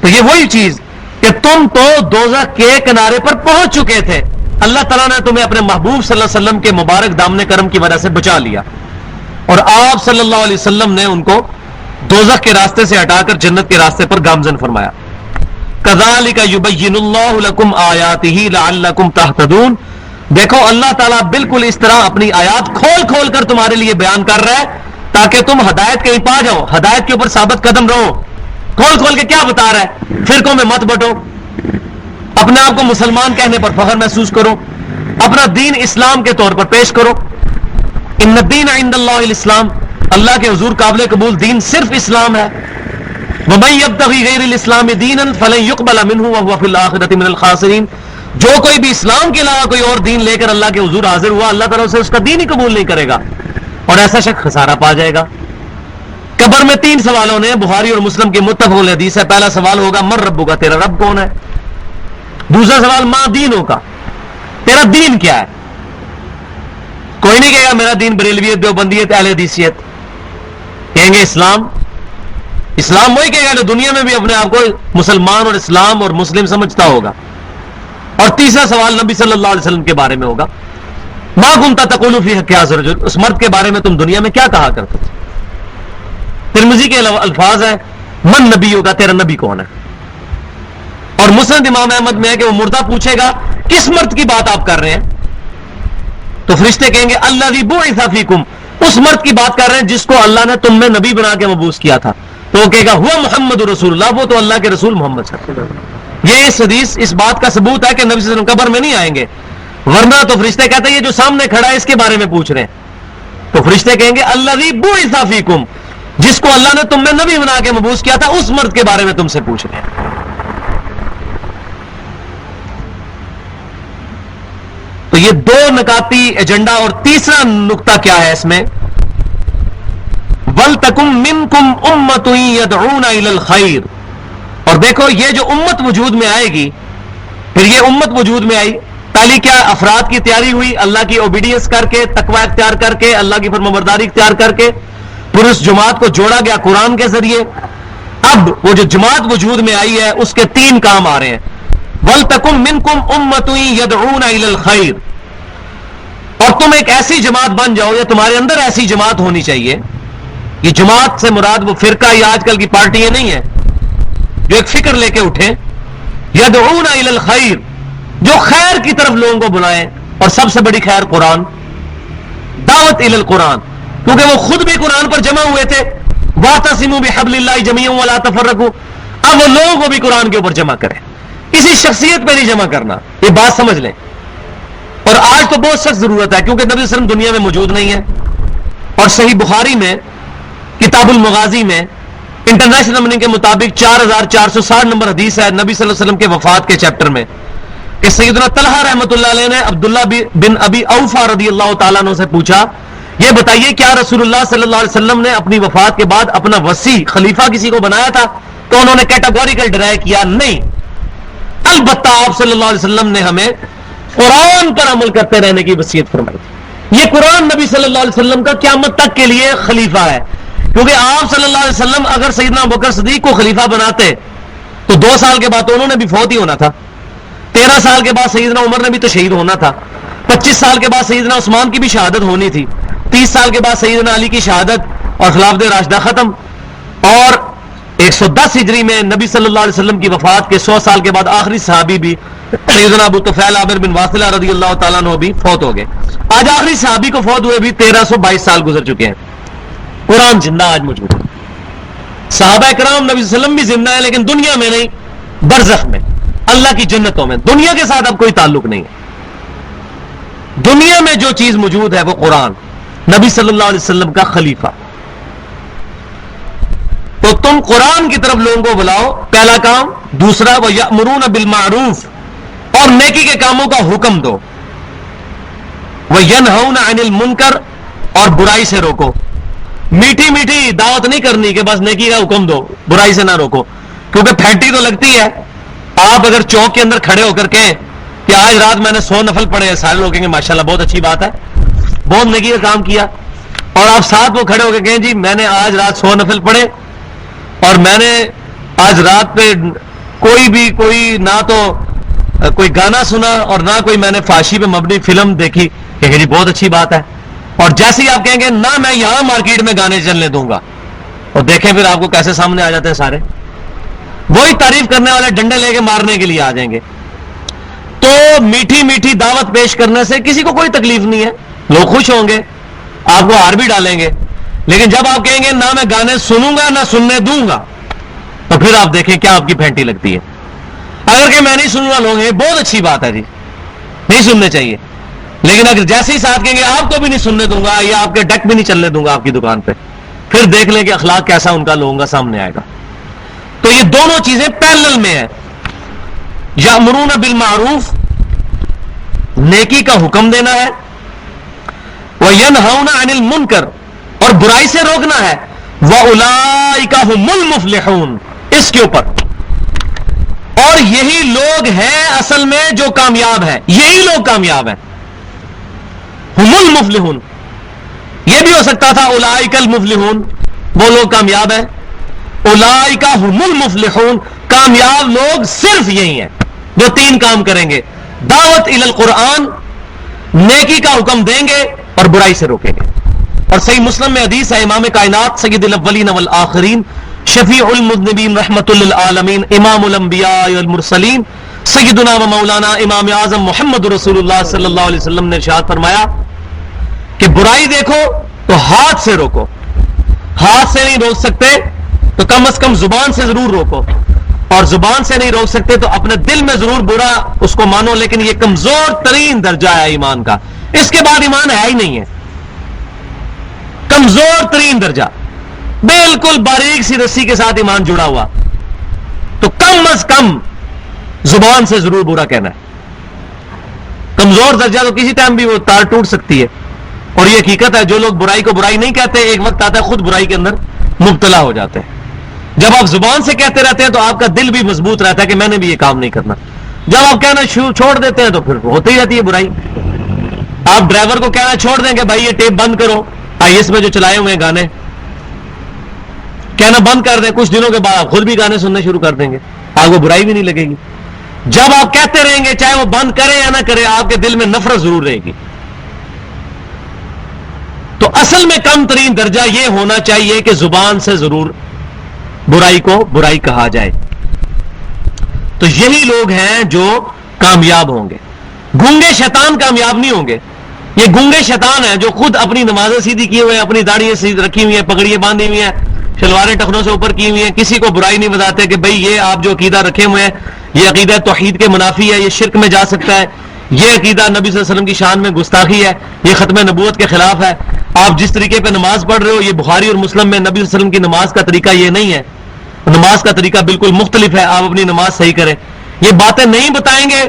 تو یہ وہی چیز کہ تم تو دوزخ کے کنارے پر پہنچ چکے تھے، اللہ تعالیٰ نے تمہیں اپنے محبوب صلی اللہ علیہ وسلم کے مبارک دامن کرم کی وجہ سے بچا لیا، اور آپ صلی اللہ علیہ وسلم نے ان کو دوزخ کے راستے سے ہٹا کر جنت کے راستے پر گامزن فرمایا۔ کذالک یبین اللہ لکم آیاتہ لعلکم تہتدون، دیکھو اللہ تعالیٰ بالکل اس طرح اپنی آیات کھول کھول کر تمہارے لیے بیان کر رہا ہے تاکہ تم ہدایت کہیں پا جاؤ، ہدایت کے اوپر ثابت قدم رہو۔ کھول کھول کے کیا بتا رہا ہے؟ فرقوں میں مت بٹو، اپنے آپ کو مسلمان کہنے پر فخر محسوس کرو، اپنا دین اسلام کے طور پر پیش کرو. ان الدین عند اللہ الاسلام، اللہ کے حضور قابل قبول دین صرف اسلام ہے. ومن یبتغی غیر الاسلام دینا فلن یقبل منہ وہو فی الآخرۃ من الخاسرین، جو کوئی بھی اسلام کے علاوہ کوئی اور دین لے کر اللہ کے حضور حاضر ہوا، اللہ تعالیٰ اسے اس کا دین ہی قبول نہیں کرے گا اور ایسا شخص خسارہ پا جائے گا. قبر میں 3 سوالوں نے، بخاری اور مسلم کی متفق حدیث ہے. پہلا سوال ہوگا من ربک کا، تیرا رب کون ہے. دوسرا سوال ما دینک کا، تیرا دین کیا ہے. کوئی نہیں کہے گا میرا دین بریلویت، دیوبندیت، اہل حدیثیت. کہیں گے اسلام. اسلام وہی کہے گا جو دنیا میں بھی اپنے آپ کو مسلمان اور اسلام اور مسلم سمجھتا ہوگا. اور تیسرا سوال نبی صلی اللہ علیہ وسلم کے بارے میں ہوگا، ما کنت تقول فی حق ھذا الرجل، اس مرد کے بارے میں تم دنیا میں کیا کہا کرتے تھے. ترمذی کے الفاظ ہیں من نبی ہوگا، تیرا نبی کون ہے. اور مسند امام احمد میں ہے کہ وہ مردہ پوچھے گا کس مرد کی بات آپ کر رہے ہیں، تو فرشتے کہیں گے الذی بعث فیکم، اس مرد کی بات کر رہے ہیں جس کو اللہ نے تم میں نبی بنا کے مبعوث کیا تھا. تو وہ کہے گا ہوا محمد رسول اللہ، وہ تو اللہ کے رسول محمد صلی اللہ علیہ وسلم. یہ اس حدیث اس بات کا ثبوت ہے کہ نبی صلی اللہ علیہ وسلم قبر میں نہیں آئیں گے، ورنہ تو فرشتے کہتے ہیں یہ جو سامنے کھڑا ہے اس کے بارے میں پوچھ رہے ہیں. تو فرشتے کہیں گے الذی بعث فیکم، جس کو اللہ نے تم میں نبی بنا کے مبعوث کیا تھا اس مرد کے بارے میں تم سے پوچھ رہے ہیں. تو یہ 2 نکاتی ایجنڈا. اور تیسرا نقطہ کیا ہے اس میں، وَلْتَكُمْ مِنْكُمْ أُمَّةٌ يَدْعُونَ إِلَى الْخَيْرِ. اور دیکھو یہ جو امت وجود میں آئے گی، پھر یہ امت وجود میں آئی، پہلی کیا افراد کی تیاری ہوئی، اللہ کی اوبیڈینس کر کے، تقوی اختیار کر کے، اللہ کی فرمانبرداری اختیار کر کے، پھر اس جماعت کو جوڑا گیا قرآن کے ذریعے. اب وہ جو جماعت وجود میں آئی ہے اس کے 3 کام آ رہے ہیں. وَلْتَكُمْ مِنْكُمْ أُمَّةٌ يَدْعُونَ إِلَى الْخَيْرِ، اور تم ایک ایسی جماعت بن جاؤ، یا تمہارے اندر ایسی جماعت ہونی چاہیے. یہ جماعت سے مراد وہ فرقہ یا آج کل کی پارٹیاں نہیں ہیں جو ایک فکر لے کے اٹھیں. یدعون الی الخیر، جو خیر کی طرف لوگوں کو بلائیں، اور سب سے بڑی خیر قرآن، دعوت الی القرآن، کیونکہ وہ خود بھی قرآن پر جمع ہوئے تھے. واعتصموا بحبل اللہ جميعا ولا تفرقوا، اب وہ لوگوں کو بھی قرآن کے اوپر جمع کریں، کسی شخصیت پہ نہیں جمع کرنا. یہ بات سمجھ لیں. اور آج تو بہت سخت ضرورت ہے کیونکہ نبی صلی اللہ علیہ وسلم دنیا میں موجود نہیں ہے. اور صحیح بخاری میں کتاب المغازی میں انٹرنیشنل نمبرنگ کے مطابق 4460 نمبر حدیث ہے نبی صلی اللہ علیہ وسلم کے وفات کے چیپٹر میں کہ سیدنا طلحہ رحمۃ اللہ علیہ نے عبداللہ بن ابی اوفا رضی اللہ تعالیٰ عنہ سے پوچھا، یہ بتائیے کیا رسول اللہ صلی اللہ علیہ وسلم نے اپنی وفات کے بعد اپنا وصی خلیفہ کسی کو بنایا تھا؟ تو انہوں نے کیٹاگوریکل ڈرائی کیا نہیں، البتہ آپ صلی اللہ علیہ وسلم نے ہمیں قرآن پر عمل کرتے رہنے کی وصیت فرمائی تھی. یہ قرآن نبی صلی اللہ علیہ وسلم کا قیامت تک کے لیے خلیفہ ہے، کیونکہ آپ صلی اللہ علیہ وسلم اگر سیدنا ابوبکر صدیق کو خلیفہ بناتے تو 2 سال کے بعد تو انہوں نے بھی فوت ہی ہونا تھا، 13 سال کے بعد سیدنا عمر نے بھی تو شہید ہونا تھا، 25 سال کے بعد سیدنا عثمان کی بھی شہادت ہونی تھی، 30 سال کے بعد سیدنا علی کی شہادت اور خلافت راشدہ ختم، اور 110 ہجری میں نبی صلی اللہ علیہ وسلم کی وفات کے 100 سال کے بعد آخری صحابی بھی سیدنا ابو طفیل عامر بن واصلہ رضی اللہ تعالیٰ عنہ بھی فوت ہو گئے. آج آخری صحابی کو فوت ہوئے بھی 1322 سال گزر چکے ہیں. قرآن زندہ آج موجود ہے. صحابہ کرام نبی صلی اللہ علیہ وسلم بھی زندہ ہے لیکن دنیا میں نہیں، برزخ میں، اللہ کی جنتوں میں. دنیا کے ساتھ اب کوئی تعلق نہیں ہے. دنیا میں جو چیز موجود ہے وہ قرآن، نبی صلی اللہ علیہ وسلم کا خلیفہ. تو تم قرآن کی طرف لوگوں کو بلاؤ، پہلا کام. دوسرا وَيَأْمُرُونَ بِالْمَعْرُوفِ، اور نیکی کے کاموں کا حکم دو. وَيَنْهَوْنَ عَنِ الْمُنْكَرِ، اور برائی سے روکو. میٹھی میٹھی دعوت نہیں کرنی کہ بس نیکی کا حکم دو، برائی سے نہ روکو، کیونکہ پھینٹی تو لگتی ہے. آپ اگر چوک کے اندر کھڑے ہو کر کہیں کہ آج رات میں نے 100 نفل پڑھے، سارے لوگ کہیں گے ماشاءاللہ بہت اچھی بات ہے، بہت نیکی کا کام کیا. اور آپ ساتھ وہ کھڑے ہو کے کہیں جی میں نے آج رات 100 نفل پڑھے اور میں نے آج رات پہ کوئی نہ تو کوئی گانا سنا اور نہ کوئی میں نے فحاشی پہ مبنی فلم دیکھی، کہیں گے جی بہت اچھی بات ہے. اور جیسے ہی آپ کہیں گے نہ میں یہاں مارکیٹ میں گانے چلنے دوں گا، اور دیکھیں پھر آپ کو کیسے سامنے آ جاتے ہیں سارے، وہی تعریف کرنے والے ڈنڈے لے کے مارنے کے لیے آ جائیں گے. تو میٹھی میٹھی دعوت پیش کرنے سے کسی کو کوئی تکلیف نہیں ہے، لوگ خوش ہوں گے، آپ کو ہار بھی ڈالیں گے. لیکن جب آپ کہیں گے نہ میں گانے سنوں گا نہ سننے دوں گا، تو پھر آپ دیکھیں کیا آپ کی پھینٹی لگتی ہے. اگر کہ میں نہیں سننا لوگ ہیں بہت اچھی بات ہے جی، نہیں سننے چاہیے، لیکن اگر جیسے ہی ساتھ کہیں گے آپ کو بھی نہیں سننے دوں گا یا آپ کے ڈیک بھی نہیں چلنے دوں گا آپ کی دکان پہ، پھر دیکھ لیں کہ اخلاق کیسا ان کا لوگوں کا سامنے آئے گا. تو یہ دونوں چیزیں پیرلل میں ہیں، یامرون بالمعروف نیکی کا حکم دینا ہے، وینہون عن المنکر اور برائی سے روکنا ہے، واولئک هم المفلحون اس کے اوپر. اور یہی لوگ ہیں اصل میں جو کامیاب ہیں، یہی لوگ کامیاب ہیں. هم المفلحون یہ بھی ہو سکتا تھا اولئک المفلحون، وہ لوگ کامیاب ہیں. اولئک هم المفلحون کامیاب لوگ صرف یہی ہیں جو تین کام کریں گے: دعوت الی القرآن، نیکی کا حکم دیں گے اور برائی سے روکیں گے. اور صحیح مسلم میں حدیث ہے، امام کائنات سید الاولین والآخرین شفیع المذنبین رحمت للعالمین امام الانبیاء والمرسلین سیدنا و مولانا امام اعظم محمد رسول اللہ صلی اللہ علیہ وسلم نے ارشاد فرمایا کہ برائی دیکھو تو ہاتھ سے روکو، ہاتھ سے نہیں روک سکتے تو کم از کم زبان سے ضرور روکو، اور زبان سے نہیں روک سکتے تو اپنے دل میں ضرور برا اس کو مانو، لیکن یہ کمزور ترین درجہ ہے ایمان کا، اس کے بعد ایمان ہے ہی نہیں ہے. کمزور ترین درجہ، بالکل باریک سی رسی کے ساتھ ایمان جڑا ہوا، تو کم از کم زبان سے ضرور برا کہنا ہے. کمزور درجہ تو کسی ٹائم بھی وہ تار ٹوٹ سکتی ہے، اور یہ حقیقت ہے. جو لوگ برائی کو برائی نہیں کہتے ایک وقت آتا ہے خود برائی کے اندر مبتلا ہو جاتے ہیں. جب آپ زبان سے کہتے رہتے ہیں تو آپ کا دل بھی مضبوط رہتا ہے کہ میں نے بھی یہ کام نہیں کرنا. جب آپ کہنا چھوڑ دیتے ہیں تو پھر ہوتی رہتی ہے برائی. آپ ڈرائیور کو کہنا چھوڑ دیں کہ بھائی یہ ٹیپ بند کرو، اس میں جو چلائے ہوئے ہیں گانے، کہنا بند کر دیں، کچھ دنوں کے بعد آپ خود بھی گانے سننے شروع کر دیں گے، آپ کو برائی بھی نہیں لگے گی. جب آپ کہتے رہیں گے چاہے وہ بند کرے یا نہ کرے آپ کے دل میں نفرت ضرور رہے گی. تو اصل میں کم ترین درجہ یہ ہونا چاہیے کہ زبان سے ضرور برائی کو برائی کہا جائے. تو یہی لوگ ہیں جو کامیاب ہوں گے. گونگے شیطان کامیاب نہیں ہوں گے. یہ گونگے شیطان ہیں جو خود اپنی نمازیں سیدھی کیے ہوئے ہیں، اپنی داڑھیاں سیدھی رکھی ہوئی ہیں، پگڑیاں باندھی ہوئی ہیں، شلواریں ٹخنوں سے اوپر کی ہوئی ہیں، کسی کو برائی نہیں بتاتے کہ بھئی یہ آپ جو عقیدہ رکھے ہوئے ہیں یہ عقیدہ توحید کے منافی ہے، یہ شرک میں جا سکتا ہے، یہ عقیدہ نبی صلی اللہ علیہ وسلم کی شان میں گستاخی ہے، یہ ختم نبوت کے خلاف ہے. آپ جس طریقے پہ نماز پڑھ رہے ہو یہ بخاری اور مسلم میں نبی صلی اللہ علیہ وسلم کی نماز کا طریقہ یہ نہیں ہے، نماز کا طریقہ بالکل مختلف ہے، آپ اپنی نماز صحیح کریں. یہ باتیں نہیں بتائیں گے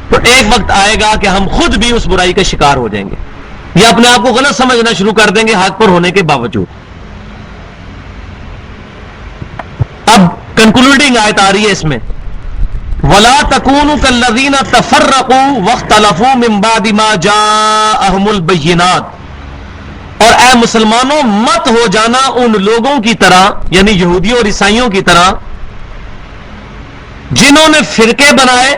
تو ایک وقت آئے گا کہ ہم خود بھی اس برائی کا شکار ہو جائیں گے یا اپنے آپ کو غلط سمجھنا شروع کر دیں گے حق پر ہونے کے باوجود. اب کنکلوڈنگ آیت آ رہی ہے اس میں، وَلَا تَكُونُوا كَالَّذِينَ تَفَرَّقُوا وَاخْتَلَفُوا مِن بَعْدِ مَا جَاءَهُمُ الْبَيِّنَاتُ، اور اے مسلمانوں مت ہو جانا ان لوگوں کی طرح، یعنی یہودیوں اور عیسائیوں کی طرح، جنہوں نے فرقے بنائے،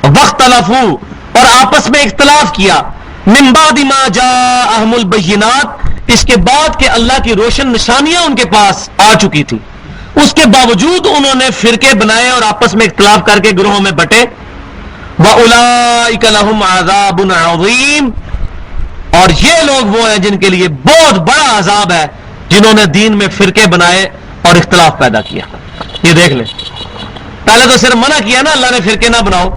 واختلفوا اور آپس میں اختلاف کیا، من بعد ما جاءهم البینات اس کے بعد کہ اللہ کی روشن نشانیاں ان کے پاس آ چکی تھی، اس کے باوجود انہوں نے فرقے بنائے اور آپس میں اختلاف کر کے گروہوں میں بٹے. وَأُولَئِكَ لَهُمْ عَذَابٌ عَظِيمٌ اور یہ لوگ وہ ہیں جن کے لیے بہت بڑا عذاب ہے جنہوں نے دین میں فرقے بنائے اور اختلاف پیدا کیا. یہ دیکھ لیں، پہلے تو صرف منع کیا نا اللہ نے فرقے نہ بناؤ،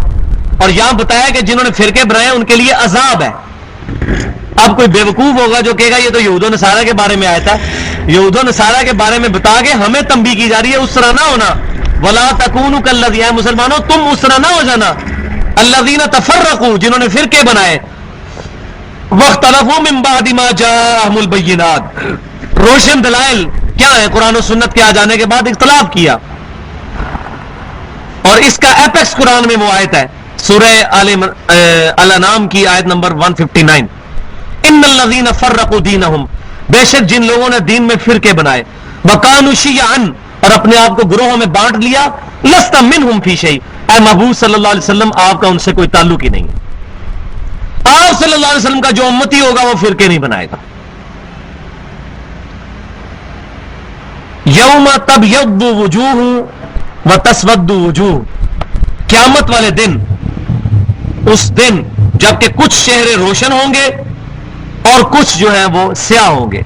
اور یہاں بتایا کہ جنہوں نے فرقے بنائے ان کے لیے عذاب ہے. اب کوئی بیوقوف ہوگا جو کہے گا یہ تو یہود و نصارہ کے بارے میں آیا تھا، یہود و نصارہ کے بارے میں بتا کے ہمیں تنبیہ کی جا رہی ہے اس طرح نہ ہونا. وَلَا تَكُونُوا كَالَّذِينَ مسلمانوں تم اس طرح نہ ہو جانا، الَّذِينَ تَفَرَّقُوا جنہوں نے فرقے بنائے، وَاخْتَلَفُوا مِن بَعْدِ مَا جَاءَهُمُ الْبَيِّنَاتُ روشن دلائل کیا ہے قرآن و سنت کے آ جانے کے بعد اختلاف کیا. اور اس کا ایپیکس قرآن میں وہ آیت ہے سورہ الانعام کی آیت نمبر 159، ان الذین فرقوا دینہم بے شک جن لوگوں نے دین میں فرقے بنائے، وکانوا شیعا اور اپنے آپ کو گروہوں میں بانٹ لیا، لست منہم فی شیء اے محبوب صلی اللہ علیہ وسلم آپ کا ان سے کوئی تعلق ہی نہیں ہے. آپ صلی اللہ علیہ وسلم کا جو امتی ہوگا وہ فرقے نہیں بنائے گا. یوم تبیض وجوہ وتسود وجوہ قیامت والے دن، اس دن جب کہ کچھ چہرے روشن ہوں گے اور کچھ جو ہیں وہ سیاہ ہوں گے.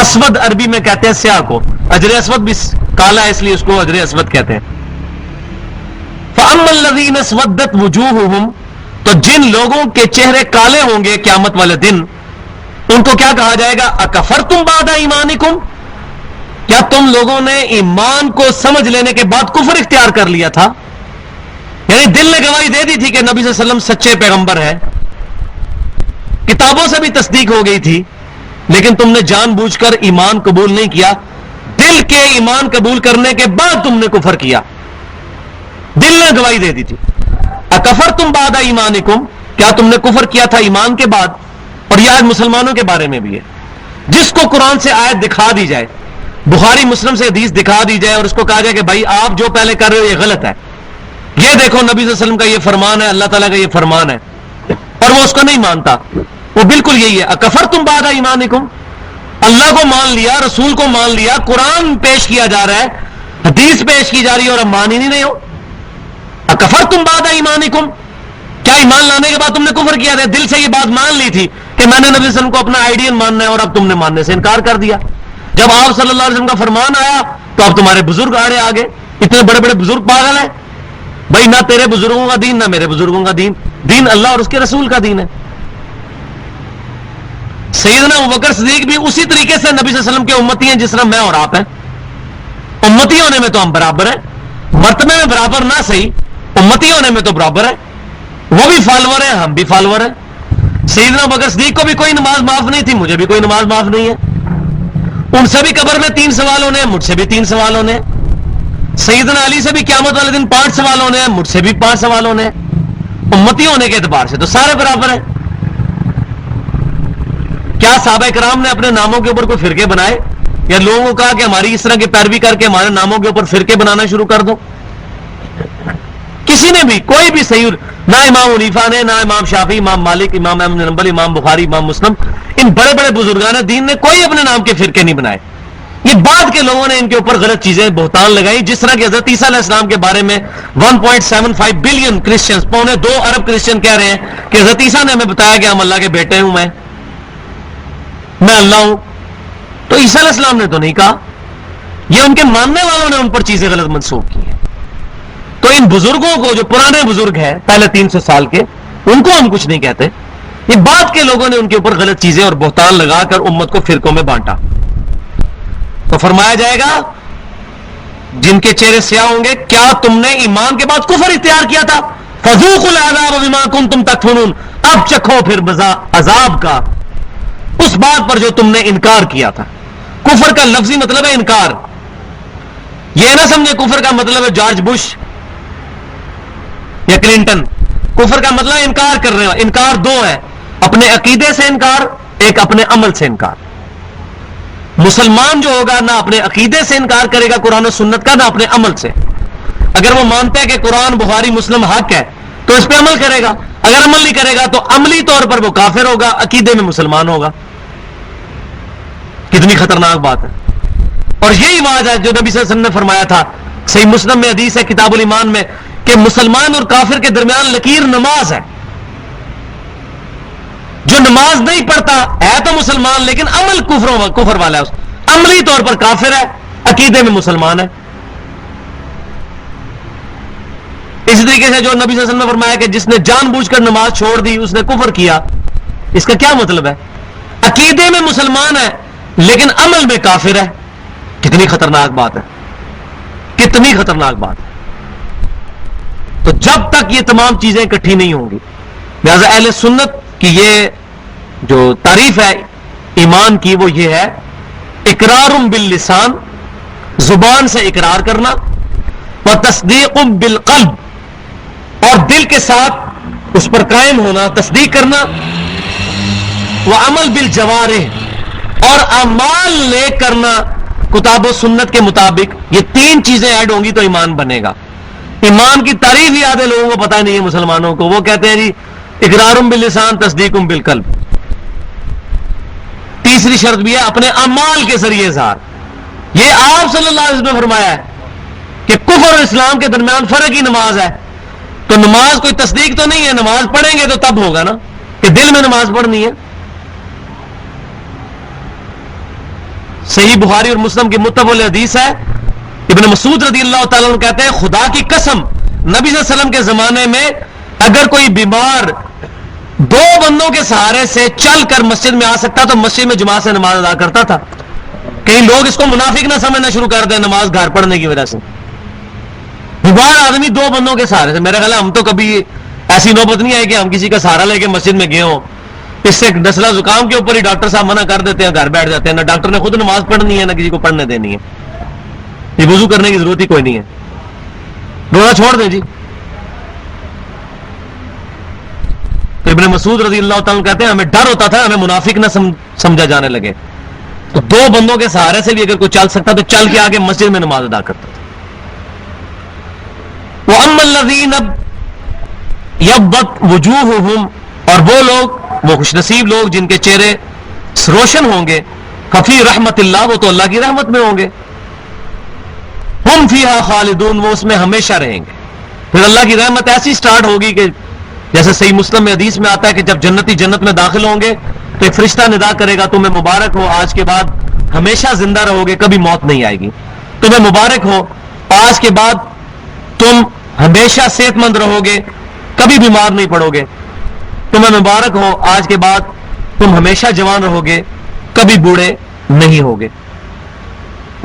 اسود عربی میں کہتے ہیں سیاہ کو، اجر اسود بھی کالا ہے اس لیے اس کو اجر اسود کہتے ہیں. فَأَمَّا الَّذِينَ اسْوَدَّتْ وُجُوهُهُمْ، تو جن لوگوں کے چہرے کالے ہوں گے قیامت والے دن، ان کو کیا کہا جائے گا؟ اکفرتم بعد ایمانکم، کیا تم لوگوں نے ایمان کو سمجھ لینے کے بعد کفر اختیار کر لیا تھا؟ یعنی دل نے گواہی دے دی تھی کہ نبی صلی اللہ علیہ وسلم سچے پیغمبر ہے، کتابوں سے بھی تصدیق ہو گئی تھی، لیکن تم نے جان بوجھ کر ایمان قبول نہیں کیا، دل کے ایمان قبول کرنے کے بعد تم نے کفر کیا، دل نے گواہی دے دی تھی۔ اکفرتم بعد ایمانکم، کیا تم نے کفر کیا تھا ایمان کے بعد؟ اور یہ آج مسلمانوں کے بارے میں بھی ہے، جس کو قرآن سے آیت دکھا دی جائے، بخاری مسلم سے حدیث دکھا دی جائے اور اس کو کہا جائے کہ بھائی آپ جو پہلے کر رہے ہو یہ غلط ہے، یہ دیکھو نبی صلی اللہ علیہ وسلم کا یہ فرمان ہے، اللہ تعالیٰ کا یہ فرمان ہے، اور وہ اس کو نہیں مانتا، وہ بالکل یہی ہے اکفرتم بعد ایمانکم، اللہ کو مان لیا، رسول کو مان لیا، قرآن پیش کیا جا رہا ہے، حدیث پیش کی جا رہی ہے اور اب مان ہی نہیں ہو۔ اکفرتم بعد ایمانکم، کیا ایمان لانے کے بعد تم نے کفر کیا تھا؟ دل سے یہ بات مان لی تھی کہ میں نے نبی صلی اللہ علیہ وسلم کو اپنا آئیڈیل ماننا ہے، اور اب تم نے ماننے سے انکار کر دیا۔ جب آپ صلی اللہ علیہ وسلم کا فرمان آیا تو اب تمہارے بزرگ آڑے آگے، اتنے بڑے بڑے بزرگ پاگل ہیں بھائی، نہ تیرے بزرگوں کا دین نہ میرے بزرگوں کا دین، دین اللہ اور اس کے رسول کا دین ہے۔ سیدنا ابوبکر صدیق بھی اسی طریقے سے نبی صلی اللہ علیہ وسلم کے امتی ہیں جس طرح میں اور آپ ہیں، امتی ہونے میں تو ہم برابر ہیں، مرتبے میں برابر نہ صحیح، امتی ہونے میں تو برابر ہے، وہ بھی فالوور ہیں ہم بھی فالوور ہیں۔ سیدنا ابوبکر صدیق کو بھی کوئی نماز معاف نہیں تھی، مجھے بھی کوئی نماز معاف نہیں ہے، ان سے بھی قبر میں 3 سوال ہونے ہیں، مجھ سے بھی 3 سوال ہونے ہیں، سیدنا علی سے بھی قیامت والے دن 5 سوال ہونے ہیں، مجھ سے بھی 5 سوال ہونے ہیں۔ امتی ہونے کے اعتبار سے تو سارے برابر ہیں۔ کیا صحابہ کرام نے اپنے ناموں کے اوپر کوئی فرقے بنائے، یا لوگوں کو کہا کہ ہماری اس طرح کی پیروی کر کے ہمارے ناموں کے اوپر فرقے بنانا شروع کر دو؟ کسی نے بھی، کوئی بھی صحیح، نہ امام حنیفہ نے، نہ امام شافعی، امام مالک، امام احمد بن حنبل، امام بخاری، امام مسلم، ان بڑے بڑے بزرگان دین نے کوئی اپنے نام کے فرقے نہیں بنائے۔ یہ بعد کے لوگوں نے ان کے اوپر غلط چیزیں بہتان لگائی، جس طرح کہ حضرت عیسیٰ علیہ السلام کے بارے میں 1.75 بلین کرسچنز، 2.25 ارب کرسچن کہہ رہے ہیں کہ حضرت عیسیٰ نے ہمیں بتایا کہ ہم اللہ کے بیٹے ہوں، میں اللہ ہوں، تو عیسیٰ علیہ السلام نے تو نہیں کہا، یہ ان کے ماننے والوں نے ان پر چیزیں غلط منسوخ کی ہیں۔ تو ان بزرگوں کو، جو پرانے بزرگ ہیں پہلے 300 سال کے، ان کو ہم کچھ نہیں کہتے، یہ بعد کے لوگوں نے ان کے اوپر غلط چیزیں اور بہتان لگا کر امت کو فرقوں میں بانٹا۔ تو فرمایا جائے گا جن کے چہرے سیاہ ہوں گے، کیا تم نے ایمان کے بعد کفر اختیار کیا تھا؟ فذوقوا العذاب بما کنتم تکفرون، اب چکھو پھر عذاب کا اس بات پر جو تم نے انکار کیا تھا۔ کفر کا لفظی مطلب ہے انکار، یہ نہ سمجھے کفر کا مطلب ہے جارج بش یا کلنٹن، کفر کا مطلب ہے انکار کرنے والا۔ انکار 2 ہے، اپنے عقیدے سے انکار، ایک اپنے عمل سے انکار۔ مسلمان جو ہوگا نہ اپنے عقیدے سے انکار کرے گا قرآن و سنت کا، نہ اپنے عمل سے۔ اگر وہ مانتا ہے کہ قرآن بخاری مسلم حق ہے تو اس پہ عمل کرے گا، اگر عمل نہیں کرے گا تو عملی طور پر وہ کافر ہوگا، عقیدے میں مسلمان ہوگا۔ کتنی خطرناک بات ہے۔ اور یہی بات ہے جو نبی صلی اللہ علیہ وسلم نے فرمایا تھا، صحیح مسلم میں حدیث ہے کتاب الایمان میں، کہ مسلمان اور کافر کے درمیان لکیر نماز ہے۔ جو نماز نہیں پڑھتا ہے تو مسلمان، لیکن عمل کفر والا ہے، عملی طور پر کافر ہے، عقیدے میں مسلمان ہے۔ اسی طریقے سے جو نبی صلی اللہ علیہ وسلم نے فرمایا کہ جس نے جان بوجھ کر نماز چھوڑ دی اس نے کفر کیا، اس کا کیا مطلب ہے؟ عقیدے میں مسلمان ہے لیکن عمل میں کافر ہے۔ کتنی خطرناک بات ہے، کتنی خطرناک بات ہے۔ تو جب تک یہ تمام چیزیں اکٹھی نہیں ہوں گی، لہذا اہل سنت کی یہ جو تعریف ہے ایمان کی وہ یہ ہے، اقرار باللسان، زبان سے اقرار کرنا، و تصدیق بالقلب، اور دل کے ساتھ اس پر قائم ہونا، تصدیق کرنا، و عمل بالجوارح، اور اعمال نیک کرنا کتاب و سنت کے مطابق۔ یہ 3 چیزیں ایڈ ہوں گی تو ایمان بنے گا۔ ایمان کی تعریف ہی آدھے لوگوں کو پتہ نہیں ہے مسلمانوں کو، وہ کہتے ہیں جی اقرار باللسان تصدیق بالقلب۔ تیسری شرط بھی ہے اپنے اعمال کے ذریعے اظہار۔ یہ آپ صلی اللہ علیہ وسلم نے فرمایا ہے کہ کفر اور اسلام کے درمیان فرق ہی نماز ہے، تو نماز کوئی تصدیق تو نہیں ہے، نماز پڑھیں گے تو تب ہوگا نا کہ دل میں نماز پڑھنی ہے۔ صحیح بخاری اور مسلم کی متفق حدیث ہے، ابن مسعود رضی اللہ تعالیٰ عنہ کہتے ہیں خدا کی قسم نبی صلی اللہ علیہ وسلم کے زمانے میں اگر کوئی بیمار 2 بندوں کے سہارے سے چل کر مسجد میں آ سکتا تو مسجد میں جماعت سے نماز ادا کرتا تھا. کئی لوگ اس کو منافق نہ سمجھنا شروع کر دیں نماز گھر پڑھنے کی وجہ سے. بیمار آدمی 2 بندوں کے سہارے سے, میرا خیال ہے ہم تو کبھی ایسی نوبت نہیں آئی کہ ہم کسی کا سہارا لے کے مسجد میں گئے ہوں. اس سے نزلہ زکام کے اوپر ہی ڈاکٹر صاحب منع کر دیتے ہیں, گھر بیٹھ جاتے ہیں. نہ ڈاکٹر نے خود نماز پڑھنی ہے نہ کسی کو پڑھنے دینی ہے. یہ وضو کرنے کی ضرورت ہی کوئی نہیں ہے, روزہ چھوڑ دیں جی. تو ابن مسعود رضی اللہ تعالیٰ کہتے ہیں ہمیں ڈر ہوتا تھا ہمیں منافق نہ سمجھا جانے لگے, تو 2 بندوں کے سہارے سے بھی اگر کوئی چل سکتا تو چل کے آگے مسجد میں نماز ادا کرتا تھا. وَأَمَّا الَّذِينَ يَبَّتْ وُجُوهُهُمْ, اور وہ لوگ, وہ خوش نصیب لوگ جن کے چہرے روشن ہوں گے, ففی رحمت اللہ, وہ تو اللہ کی رحمت میں ہوں گے. ہم فیہا خالدون, وہ اس میں ہمیشہ رہیں گے. پھر اللہ کی رحمت ایسی سٹارٹ ہوگی کہ جیسے صحیح مسلم میں حدیث میں آتا ہے کہ جب جنتی جنت میں داخل ہوں گے تو ایک فرشتہ ندا کرے گا, تمہیں مبارک ہو, آج کے بعد ہمیشہ زندہ رہو گے, کبھی موت نہیں آئے گی. تمہیں مبارک ہو, آج کے بعد تم ہمیشہ صحت مند رہو گے, کبھی بیمار نہیں پڑو گے. تمہیں مبارک ہو, آج کے بعد تم ہمیشہ جوان رہو گے, کبھی بوڑھے نہیں ہوگے.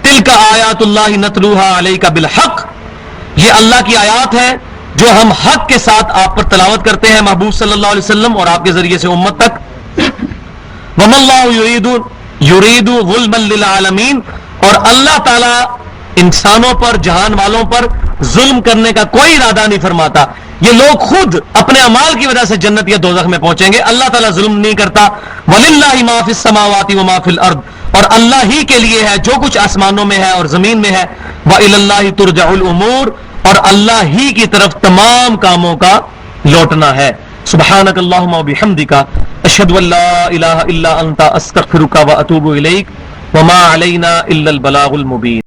تلک آیات اللہ نتلوہا علیک بالحق, یہ اللہ کی آیات ہے جو ہم حق کے ساتھ آپ پر تلاوت کرتے ہیں محبوب صلی اللہ علیہ وسلم اور آپ کے ذریعے سے امت تک. وما اللہ یرید ظلما للعالمین, اور اللہ تعالی انسانوں پر, جہان والوں پر ظلم کرنے کا کوئی ارادہ نہیں فرماتا. یہ لوگ خود اپنے اعمال کی وجہ سے جنت یا دوزخ میں پہنچیں گے, اللہ تعالیٰ ظلم نہیں کرتا. وَلِلَّهِ مَا فِي السَّمَاوَاتِ وَمَا فِي الْأَرْضِ, اور اللہ ہی کے لیے ہے جو کچھ آسمانوں میں ہے اور زمین میں ہے. وَإِلَى اللَّهِ تُرْجَعُ الْأُمُورُ, اور اللہ ہی کی طرف تمام کاموں کا لوٹنا ہے. سبحانک اللہم و بحمدک, اشہد ان لا الہ الا انت, استغفرک و اتوب الیک, وما علینا الا البلاغ المبین.